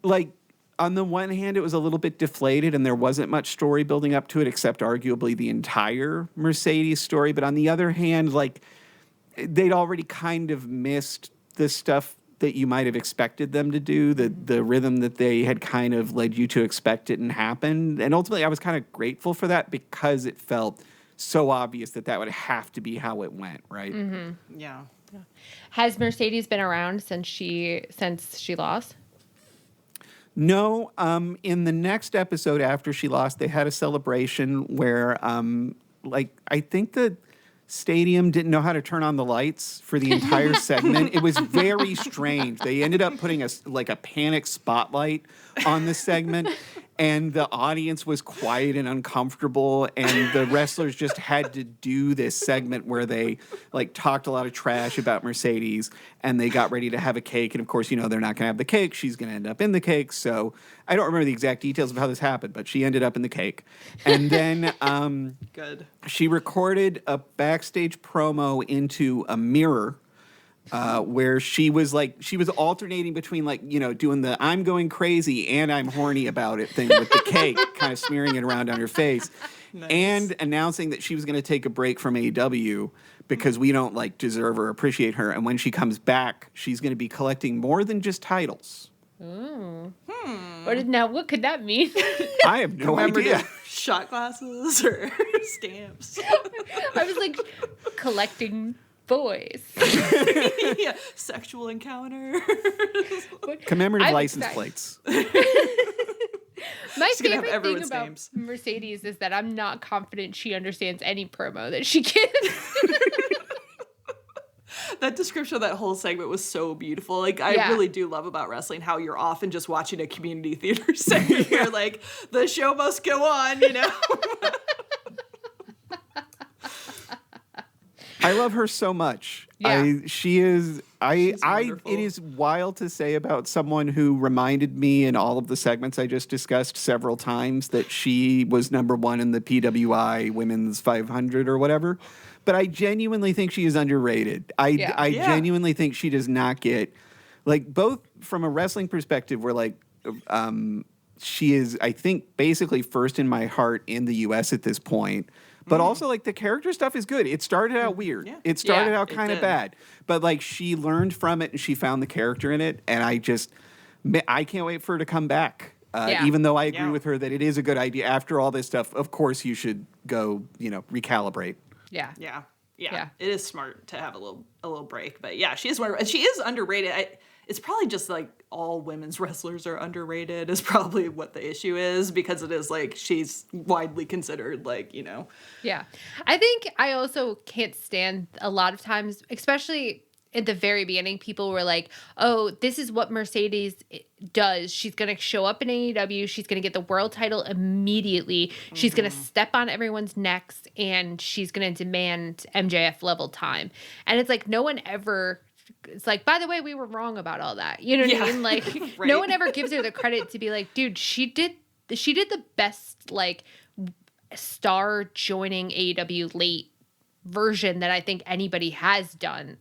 like, on the one hand, it was a little bit deflated and there wasn't much story building up to it except arguably the entire Mercedes story. But on the other hand, like they'd already kind of missed the stuff that you might have expected them to do, the rhythm that they had kind of led you to expect it and happened. And ultimately, I was kind of grateful for that because it felt so obvious that would have to be how it went, right? Mm-hmm. Yeah. Has Mercedes been around since she lost? No, in the next episode after she lost, they had a celebration where, I think the stadium didn't know how to turn on the lights for the entire segment. It was very strange. They ended up putting a panic spotlight on the segment, and the audience was quiet and uncomfortable, and the wrestlers just had to do this segment where they talked a lot of trash about Mercedes, and they got ready to have a cake, and of course, they're not going to have the cake. She's going to end up in the cake. So I don't remember the exact details of how this happened, but she ended up in the cake. And then Good. She recorded a backstage promo into a mirror where she was alternating between doing the I'm going crazy and I'm horny about it thing with the cake, kind of smearing it around on her face, and announcing that she was going to take a break from AEW because we don't deserve or appreciate her. And when she comes back, she's going to be collecting more than just titles. What could that mean? I have no idea. Shot glasses or stamps. I was collecting boys. Yeah, sexual encounters. Commemorative license plates. My She's gonna have favorite thing everyone's about names. Mercedes is that I'm not confident she understands any promo that she gives. That description of that whole segment was so beautiful. Like, I really do love about wrestling how you're often just watching a community theater segment where, like, the show must go on, you know? I love her so much. Yeah. She's wonderful. It is wild to say about someone who reminded me in all of the segments I just discussed several times that she was number one in the PWI Women's 500 or whatever. But I genuinely think she is underrated. I genuinely think she does not get, like, both from a wrestling perspective, where, like, she is, I think, basically first in my heart in the U.S. at this point. But also, like, the character stuff is good. It started out weird. Yeah. It started out it kind of did. bad. But, like, she learned from it and she found the character in it. And I can't wait for her to come back. Even though I agree with her that it is a good idea. After all this stuff, of course you should go, recalibrate. Yeah. Yeah. It is smart to have a little break. But yeah, she is underrated. It's probably just like all women's wrestlers are underrated is probably what the issue is, because it is like she's widely considered like, Yeah. I think I also can't stand a lot of times, especially at the very beginning, people were like, oh, this is what Mercedes does. She's going to show up in AEW. She's going to get the world title immediately. Mm-hmm. She's going to step on everyone's necks and she's going to demand MJF level time. And it's like, no one ever... It's like, by the way, we were wrong about all that. You know what I mean? Like, Right. No one ever gives her the credit to be like, dude, she did the best, like, star joining AEW late version that I think anybody has done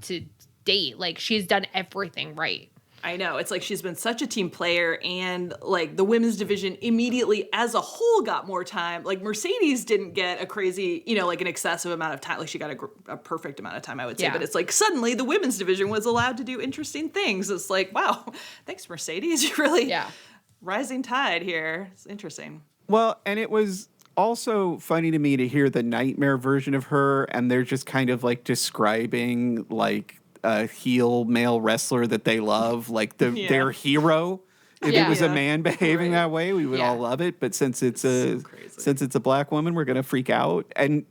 to date. Like, she's done everything right. I know. It's like she's been such a team player, and like the women's division immediately as a whole got more time. Like Mercedes didn't get a crazy, like an excessive amount of time. Like she got a perfect amount of time, I would say. Yeah. But it's like suddenly the women's division was allowed to do interesting things. It's like, wow, thanks Mercedes. You really rising tide here. It's interesting. Well, and it was also funny to me to hear the nightmare version of her, and they're just kind of like describing like a heel male wrestler that they love, like their hero. If it was a man behaving that way, we would all love it. But since it's a black woman, we're gonna freak out. And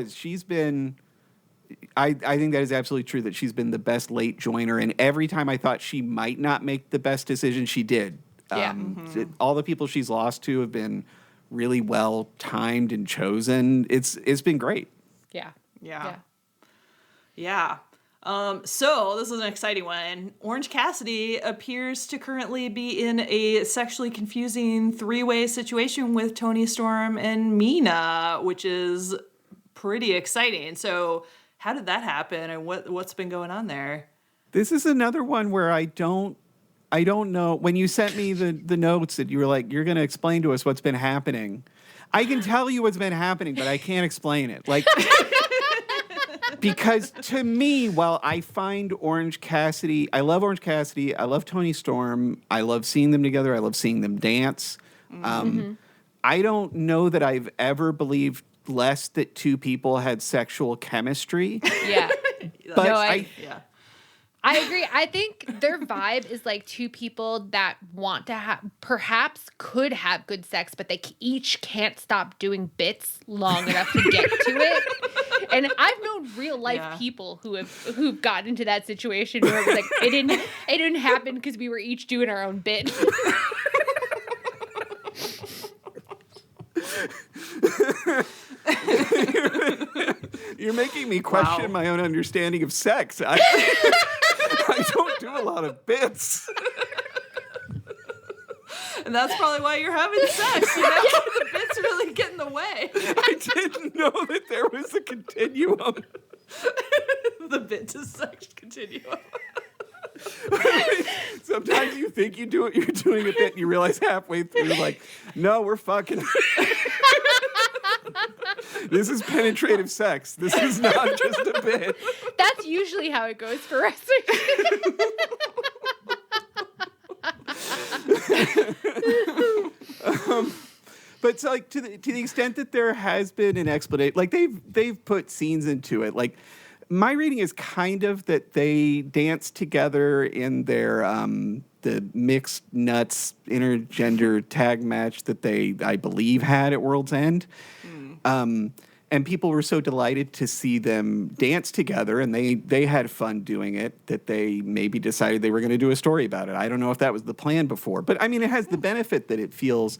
she's been. I think that is absolutely true that she's been the best late joiner, and every time I thought she might not make the best decision, she did. All the people she's lost to have been really well timed and chosen. It's been great. Yeah. So this is an exciting one. Orange Cassidy appears to currently be in a sexually confusing three-way situation with Toni Storm and Mina, which is pretty exciting. So how did that happen, and what's been going on there? This is another one where I don't know. When you sent me the notes that you were like, you're going to explain to us what's been happening. I can tell you what's been happening, but I can't explain it. Like, because to me, while I find Orange Cassidy, I love Orange Cassidy, I love Toni Storm, I love seeing them together, I love seeing them dance. I don't know that I've ever believed less that two people had sexual chemistry. Yeah. But I agree. I think their vibe is like two people that want to have, perhaps could have good sex, but they each can't stop doing bits long enough to get to it. And I've known real life people who've gotten into that situation where it was like it didn't happen because we were each doing our own bit. You're making me question my own understanding of sex. I don't do a lot of bits. And that's probably why you're having sex. The bits really get in the way. I didn't know that there was a continuum. The bit to sex continuum. Sometimes you think you're doing a bit and you realize halfway through, like, no, we're fucking. This is penetrative sex. This is not just a bit. That's usually how it goes for wrestlers. But so, like, to the extent that there has been an explanation, like they've put scenes into it. Like, my reading is kind of that they dance together in their the mixed nuts intergender tag match that they, I believe, had at World's End. And people were so delighted to see them dance together, and they had fun doing it, that they maybe decided they were going to do a story about it. I don't know if that was the plan before. But, I mean, it has the benefit that it feels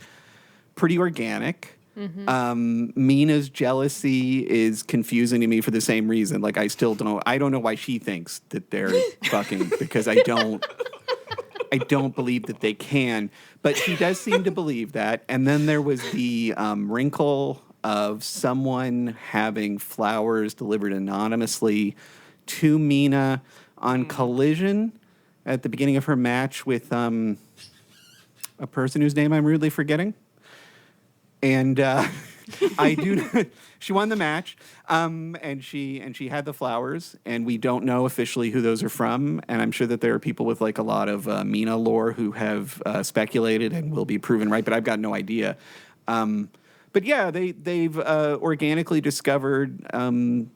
pretty organic. Mina's jealousy is confusing to me for the same reason. Like, I don't know why she thinks that they're fucking, because I don't believe that they can. But she does seem to believe that. And then there was the wrinkle of someone having flowers delivered anonymously to Mina on Collision at the beginning of her match with a person whose name I'm rudely forgetting. And she won the match, and she had the flowers, and we don't know officially who those are from. And I'm sure that there are people with like a lot of Mina lore who have speculated and will be proven right, but I've got no idea. But yeah, they've organically discovered an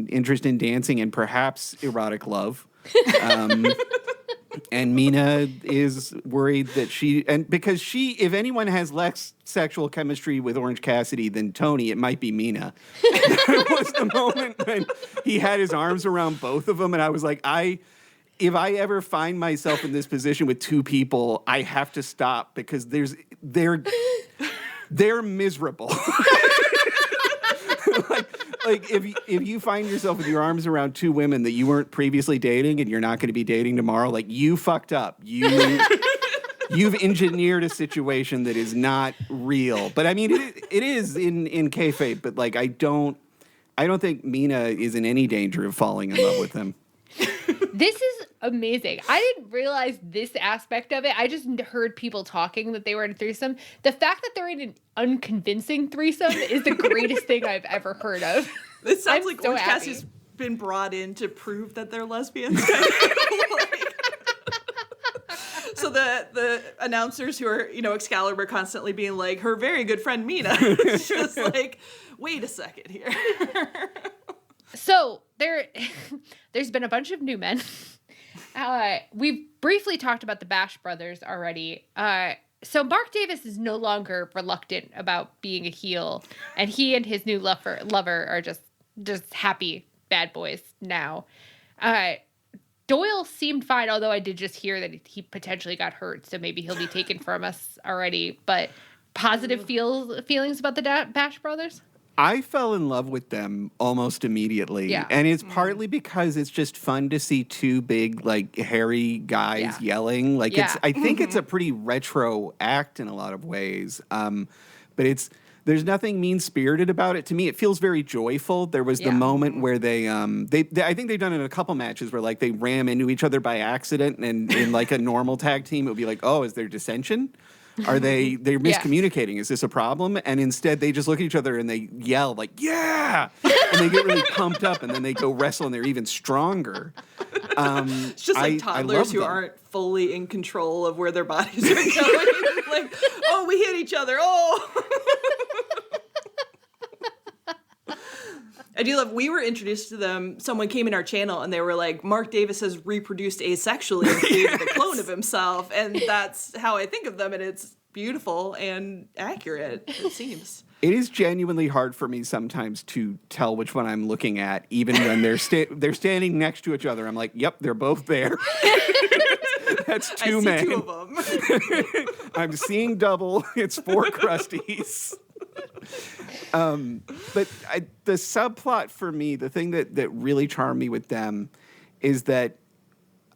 interest in dancing and perhaps erotic love. And Mina is worried that because if anyone has less sexual chemistry with Orange Cassidy than Toni, it might be Mina. There was the moment when he had his arms around both of them, and I was like, if I ever find myself in this position with two people, I have to stop, because they're miserable. like if you find yourself with your arms around two women that you weren't previously dating and you're not going to be dating tomorrow, like, you fucked up. You've engineered a situation that is not real. But I mean, it is in kayfabe. But like, I don't think Mina is in any danger of falling in love with him. This is amazing. I didn't realize this aspect of it. I just heard people talking that they were in a threesome. The fact that they're in an unconvincing threesome is the greatest thing I've ever heard of. It sounds like Orange Cassidy's been brought in to prove that they're lesbians. So the announcers who are, Excalibur, constantly being like, her very good friend Mina. It's just like, wait a second here. So there's been a bunch of new men. We've briefly talked about the Bash brothers already. So Mark Davis is no longer reluctant about being a heel, and he and his new lover are just happy bad boys now. Doyle seemed fine, although I did just hear that he potentially got hurt, so maybe he'll be taken from us already. But positive feelings about the Bash brothers? I fell in love with them almost immediately. Yeah. And it's partly because it's just fun to see two big, like, hairy guys yelling. Like, I think it's a pretty retro act in a lot of ways. But there's nothing mean-spirited about it. To me, it feels very joyful. There was the moment where they I think they've done it in a couple matches where, like, they ram into each other by accident, and in, like, a normal tag team, it would be like, oh, is there dissension? Are they're miscommunicating? Is this a problem? And instead, they just look at each other and they yell like, yeah! And they get really pumped up, and then they go wrestle, and they're even stronger. It's just like toddlers who aren't fully in control of where their bodies are going. Like, oh, we hit each other. Oh! I do love, we were introduced to them, someone came in our channel and they were like, Mark Davis has reproduced asexually and created a clone of himself. And that's how I think of them. And it's beautiful and accurate, it seems. It is genuinely hard for me sometimes to tell which one I'm looking at, even when they're standing next to each other. I'm like, yep, they're both there. That's two men. I see two of them. I'm seeing double. It's four crusties. But the subplot for me, the thing that really charmed me with them is that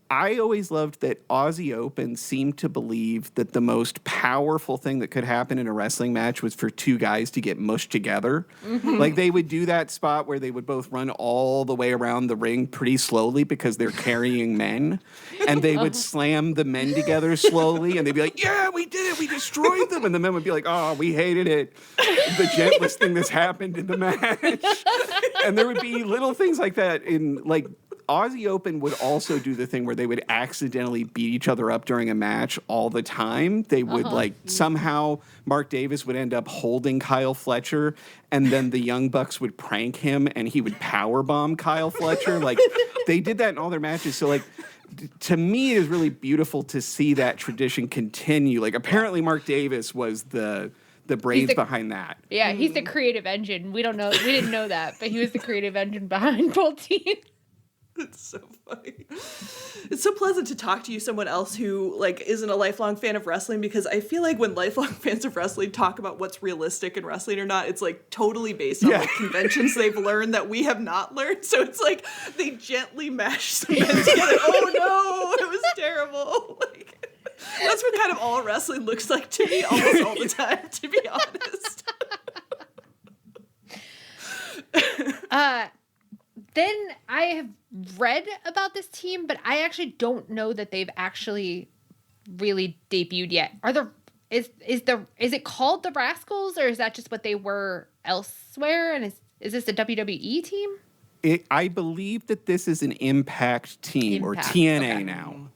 I always loved that Aussie Open seemed to believe that the most powerful thing that could happen in a wrestling match was for two guys to get mushed together. Mm-hmm. Like, they would do that spot where they would both run all the way around the ring pretty slowly because they're carrying men, and they would slam the men together slowly, and they'd be like, yeah, we did it, we destroyed them, and the men would be like, oh, we hated it, the gentlest thing that's happened in the match. And there would be little things like that in, like, Aussie Open would also do the thing where they would accidentally beat each other up during a match all the time. They would, like, somehow Mark Davis would end up holding Kyle Fletcher, and then the Young Bucks would prank him, and he would powerbomb Kyle Fletcher. Like, they did that in all their matches. So, like, to me, it is really beautiful to see that tradition continue. Like, apparently Mark Davis was the the brains behind that. Yeah, he's the creative engine. We didn't know that, but he was the creative engine behind Bolteen. It's so funny. It's so pleasant to talk to you, someone else who like isn't a lifelong fan of wrestling, because I feel like when lifelong fans of wrestling talk about what's realistic in wrestling or not, it's like totally based on like conventions they've learned that we have not learned. So it's like they gently mash some men together. Oh no, it was terrible. Like, that's what kind of all wrestling looks like to me almost all the time, to be honest. Then I have read about this team, but I actually don't know that they've actually really debuted yet. Is it called the Rascals, or is that just what they were elsewhere? And is this a WWE team? I believe that this is an Impact team or TNA now.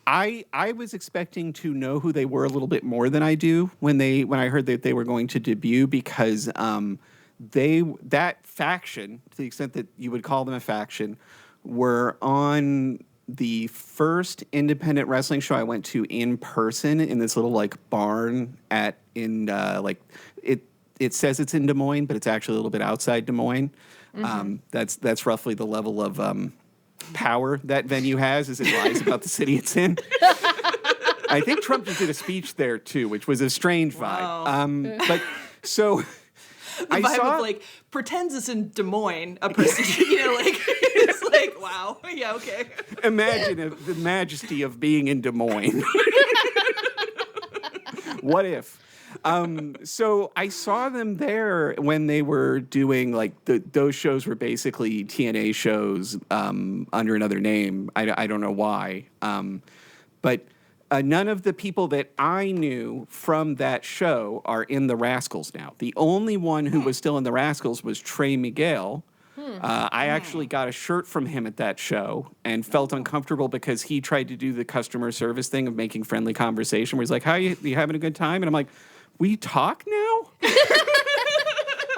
I was expecting to know who they were a little bit more than I do when I heard that they were going to debut, because that faction, to the extent that you would call them a faction, were on the first independent wrestling show I went to in person in this little like barn it says it's in Des Moines, but it's actually a little bit outside Des Moines. That's roughly the level of power that venue has as it lies about the city it's in. I think Trump just did a speech there too, which was a strange vibe. But so the vibe of like pretends it's in Des Moines, a person, like it's like, wow, yeah, okay. Imagine the majesty of being in Des Moines. What if? So I saw them there when they were doing like those shows were basically TNA shows under another name. I don't know why, but. None of the people that I knew from that show are in the Rascals now. The only one who was still in the Rascals was Trey Miguel. I actually got a shirt from him at that show and felt uncomfortable because he tried to do the customer service thing of making friendly conversation where he's like, "How you having a good time?" And I'm like, "We talk now?"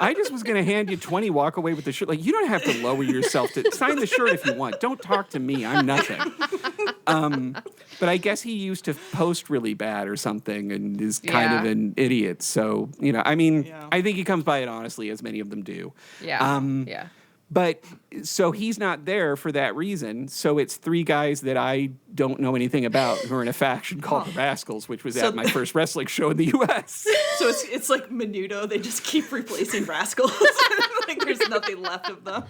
I just was going to hand you 20, walk away with the shirt. Like, you don't have to lower yourself to sign the shirt if you want. Don't talk to me. I'm nothing. But I guess he used to post really bad or something and is kind of an idiot. So, I think he comes by it honestly, as many of them do. Yeah. But so he's not there for that reason. So it's three guys that I don't know anything about who are in a faction called the Rascals, which was at my first wrestling show in the U.S. So it's like Menudo. They just keep replacing Rascals. Like there's nothing left of them.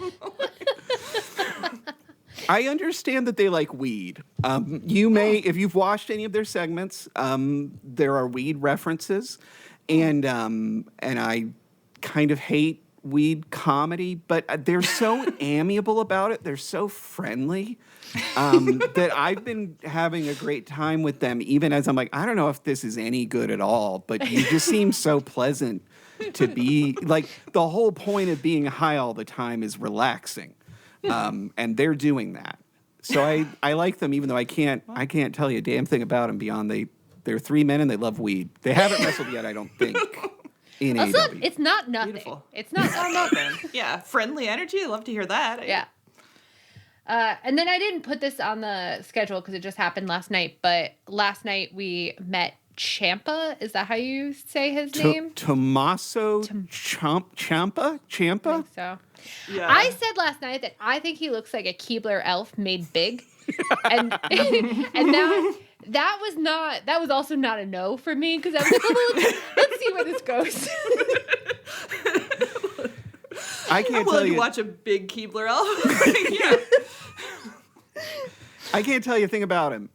I understand that they like weed. You may, if you've watched any of their segments, there are weed references, and I kind of hate weed comedy, but they're so amiable about it. They're so friendly that I've been having a great time with them, even as I'm like, I don't know if this is any good at all, but you just seem so pleasant to be. Like, the whole point of being high all the time is relaxing, and they're doing that. So I like them, even though I can't tell you a damn thing about them beyond they're three men and they love weed. They haven't wrestled yet, I don't think. It's not nothing. Beautiful. It's not nothing. Yeah, friendly energy. I love to hear that. Yeah. And then I didn't put this on the schedule because it just happened last night. But last night we met Ciampa. Is that how you say his name? Tommaso Ciampa? I think so. Yeah. I said last night that I think he looks like a Keebler elf made big, and that was also not a no for me because I was like, well, let's see where this goes. I can't I'm tell willing you. to watch a big Keebler elf. Yeah. I can't tell you a thing about him.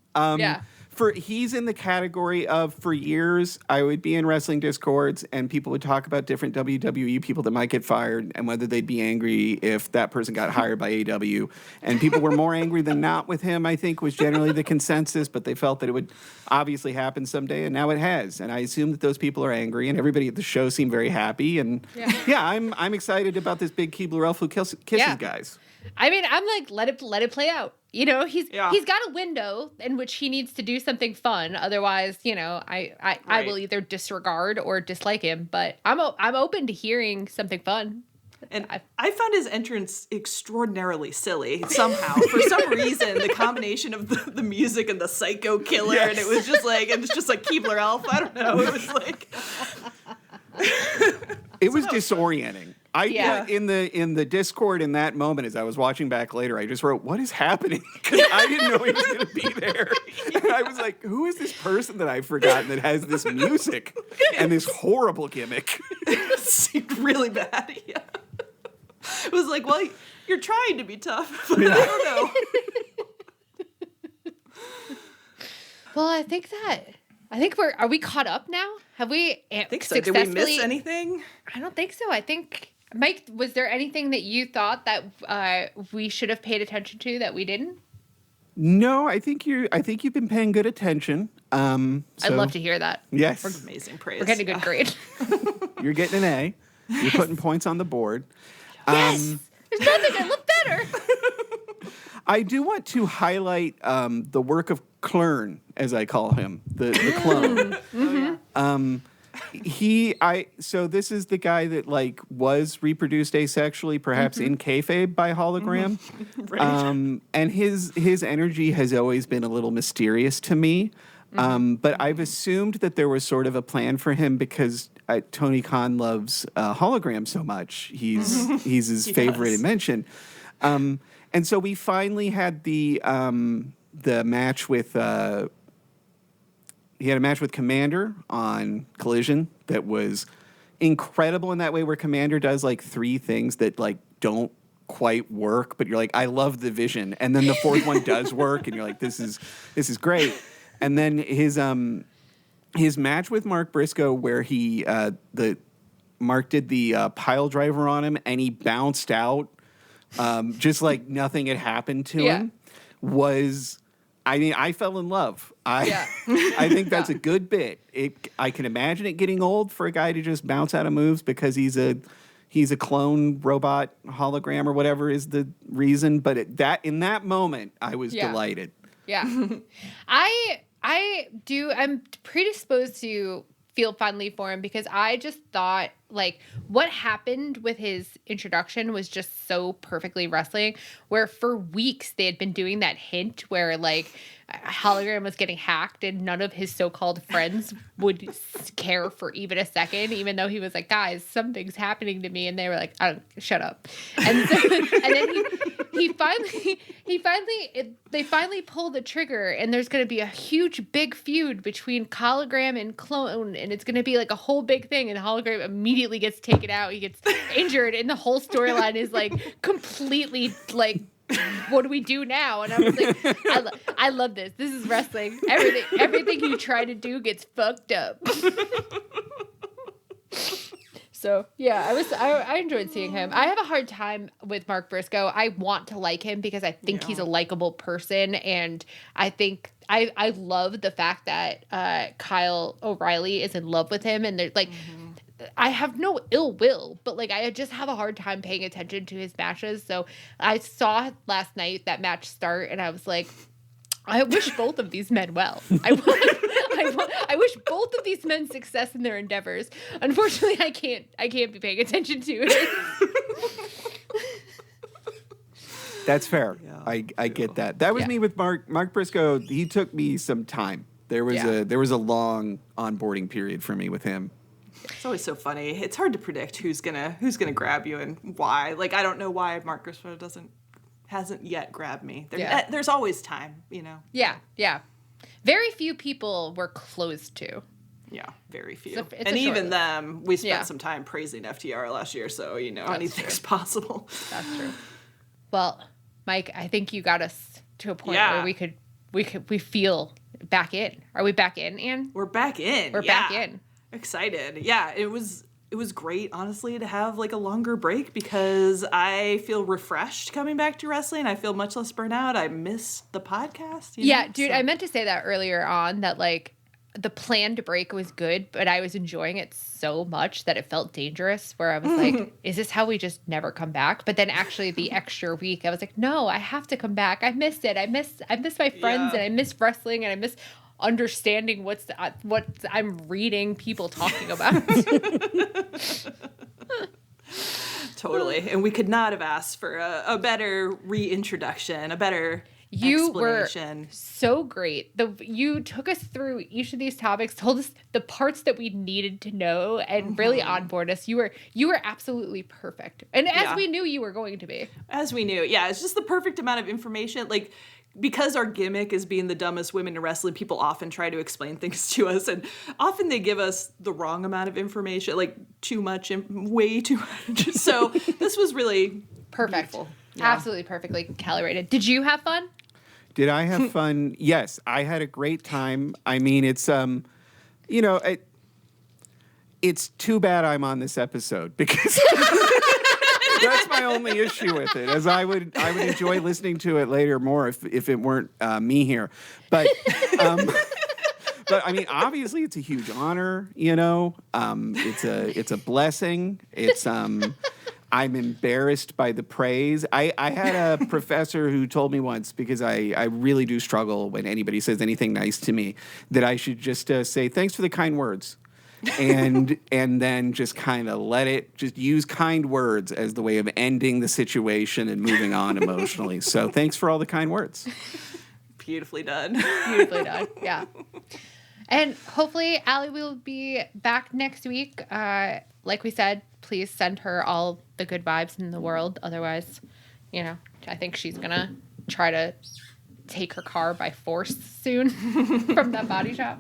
He's in the category of, for years, I would be in wrestling discords and people would talk about different WWE people that might get fired and whether they'd be angry if that person got hired by AEW. And people were more angry than not with him, I think, was generally the consensus, but they felt that it would obviously happen someday, and now it has. And I assume that those people are angry, and everybody at the show seemed very happy. And I'm excited about this big Keebler elf who kisses guys. I mean, I'm like, let it play out. You know, he's got a window in which he needs to do something fun. Otherwise, I will either disregard or dislike him. But I'm open to hearing something fun. And I found his entrance extraordinarily silly somehow. For some reason, the combination of the music and the psycho killer, and it was just like, Keebler elf. I don't know. It was like, It was disorienting. Yeah. Put in the Discord in that moment, as I was watching back later, I just wrote, "What is happening?" Because I didn't know he was going to be there. And I was like, "Who is this person that I've forgotten that has this music and this horrible gimmick?" It seemed really bad. Yeah. It was like, well, you're trying to be tough, but I don't know. Well, I think are we caught up now? Have we I think so. Did we miss anything? I don't think so. I think, Mike, was there anything that you thought that we should have paid attention to that we didn't? No, I think you've been paying good attention. I'd love to hear that. Yes. Amazing praise. We're getting a good grade. You're getting an A. You're putting points on the board. Yes! There's nothing I love better. I do want to highlight the work of Clern, as I call him, the clone. So this is the guy that was reproduced asexually, perhaps in kayfabe by hologram. Right. And his energy has always been a little mysterious to me. But I've assumed that there was sort of a plan for him because Tony Khan loves hologram so much. He's his favorite invention. And so we finally had the match with he had a match with Commander on Collision that was incredible in that way, where Commander does 3 things that don't quite work, but you're like, I love the vision, and then the 4th one does work, and you're like, this is great. And then his match with Mark Briscoe, where he Mark did the pile driver on him, and he bounced out. Just like nothing had happened to him, was, I fell in love. I think that's a good bit. I can imagine it getting old for a guy to just bounce out of moves because he's a clone robot hologram or whatever is the reason. But in that moment, I was delighted. Yeah. I'm predisposed to feel fondly for him because I just thought what happened with his introduction was just so perfectly wrestling, where for weeks they had been doing that hint where hologram was getting hacked and none of his so-called friends would care for even a second, even though he was like, guys, something's happening to me. And they were like, shut up. And then they finally pull the trigger, and there's going to be a huge big feud between hologram and clone, and it's going to be a whole big thing, and hologram immediately gets taken out. He gets injured, and the whole storyline is completely what do we do now? And I was like, I love this. This is wrestling. Everything you try to do gets fucked up. So yeah, I enjoyed seeing him. I have a hard time with Mark Briscoe. I want to like him because I think he's a likable person, and I think I love the fact that Kyle O'Reilly is in love with him, and they're I have no ill will, but I just have a hard time paying attention to his matches. So I saw last night that match start, and I was like, I wish both of these men well. I wish both of these men success in their endeavors. Unfortunately, I can't be paying attention to it. That's fair. Yeah, I get that. That was me with Mark Briscoe. He took me some time. There was a long onboarding period for me with him. It's always so funny. It's hard to predict who's gonna grab you and why. I don't know why Mark Briscoe hasn't yet grabbed me. There's always time, Yeah. Very few people were close to. Yeah, very few. It's and a short even list. them, we spent some time praising FTR last year, so anything's possible. That's true. Well, Mike, I think you got us to a point where we feel back in. Are we back in, Anne? We're back in. We're back in. Excited. Yeah, it was great, honestly, to have a longer break because I feel refreshed coming back to wrestling. I feel much less burnt out. I miss the podcast. Dude, I meant to say that earlier on that the planned break was good, but I was enjoying it so much that it felt dangerous, where I was like, is this how we just never come back? But then actually the extra week, I was like, no, I have to come back. I miss it. I miss my friends and I miss wrestling and I miss understanding what I'm reading people talking about. Totally. And we could not have asked for a better reintroduction, a better You were explanation. so great. You took us through each of these topics, told us the parts that we needed to know, and really onboard us. You were absolutely perfect, and as we knew you were going to be. As we knew, yeah, it's just the perfect amount of information. Like, because our gimmick is being the dumbest women in wrestling, people often try to explain things to us, and often they give us the wrong amount of information, like too much, way too much. So this was really perfect. Beautiful. Yeah. Absolutely perfectly calibrated. Did you have fun? Did I have fun? Yes, I had a great time. I mean, it's it's too bad I'm on this episode because that's my only issue with it. As I would enjoy listening to it later more if it weren't me here, but. But I mean, obviously, it's a huge honor. It's a blessing. It's I'm embarrassed by the praise. I had a professor who told me once, because I really do struggle when anybody says anything nice to me, that I should just say thanks for the kind words, and then just kind of just use kind words as the way of ending the situation and moving on emotionally. So thanks for all the kind words. beautifully done. Beautifully done. Yeah. And hopefully Allie will be back next week. Like we said, please send her all the good vibes in the world. Otherwise, I think she's going to try to take her car by force soon from that body shop.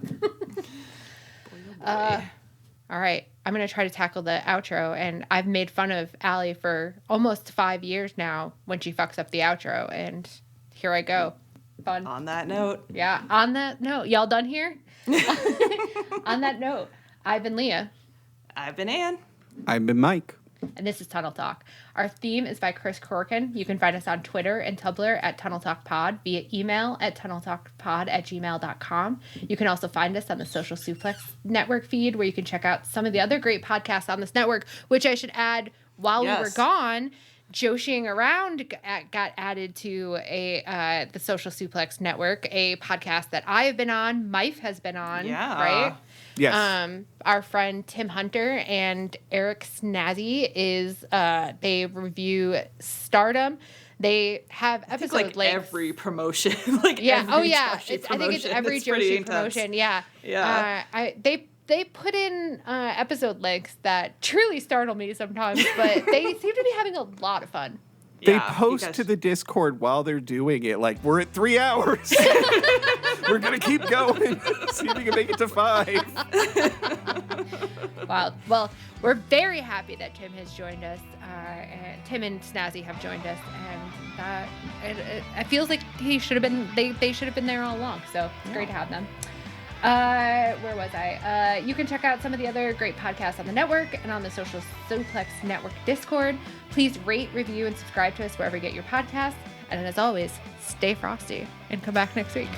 All right. I'm going to try to tackle the outro. And I've made fun of Allie for almost 5 years now when she fucks up the outro. And here I go. Fun. On that note. Yeah. On that note. Y'all done here? On that note, I've been Lea. I've been Anne. I've been Mike. And this is Tunnel Talk. Our theme is by Kris Corkin. You can find us on Twitter and Tumblr at Tunnel Talk Pod, via email at tunneltalkpod@gmail.com. You can also find us on the Social Suplex Network feed, where you can check out some of the other great podcasts on this network, which I should add, while we were gone, Joshing Around got added to the Social Suplex Network, a podcast that I have been on, Mike has been on, right? Yes. Our friend Tim Hunter and Eric Snazzy they review Stardom. They have episodes like every promotion, I think it's every Joshi promotion. Yeah. They put in episode links that truly startle me sometimes, but they seem to be having a lot of fun. They post to the Discord while they're doing it, like, we're at 3 hours. We're going to keep going. See if we can make it to 5. Wow. Well, we're very happy that Tim has joined us. Tim and Snazzy have joined us, and it feels like they should have been there all along. So it's great to have them. Where was I? You can check out some of the other great podcasts on the network and on the Social Suplex Network Discord. Please rate, review, and subscribe to us wherever you get your podcasts. And as always, stay frosty and come back next week.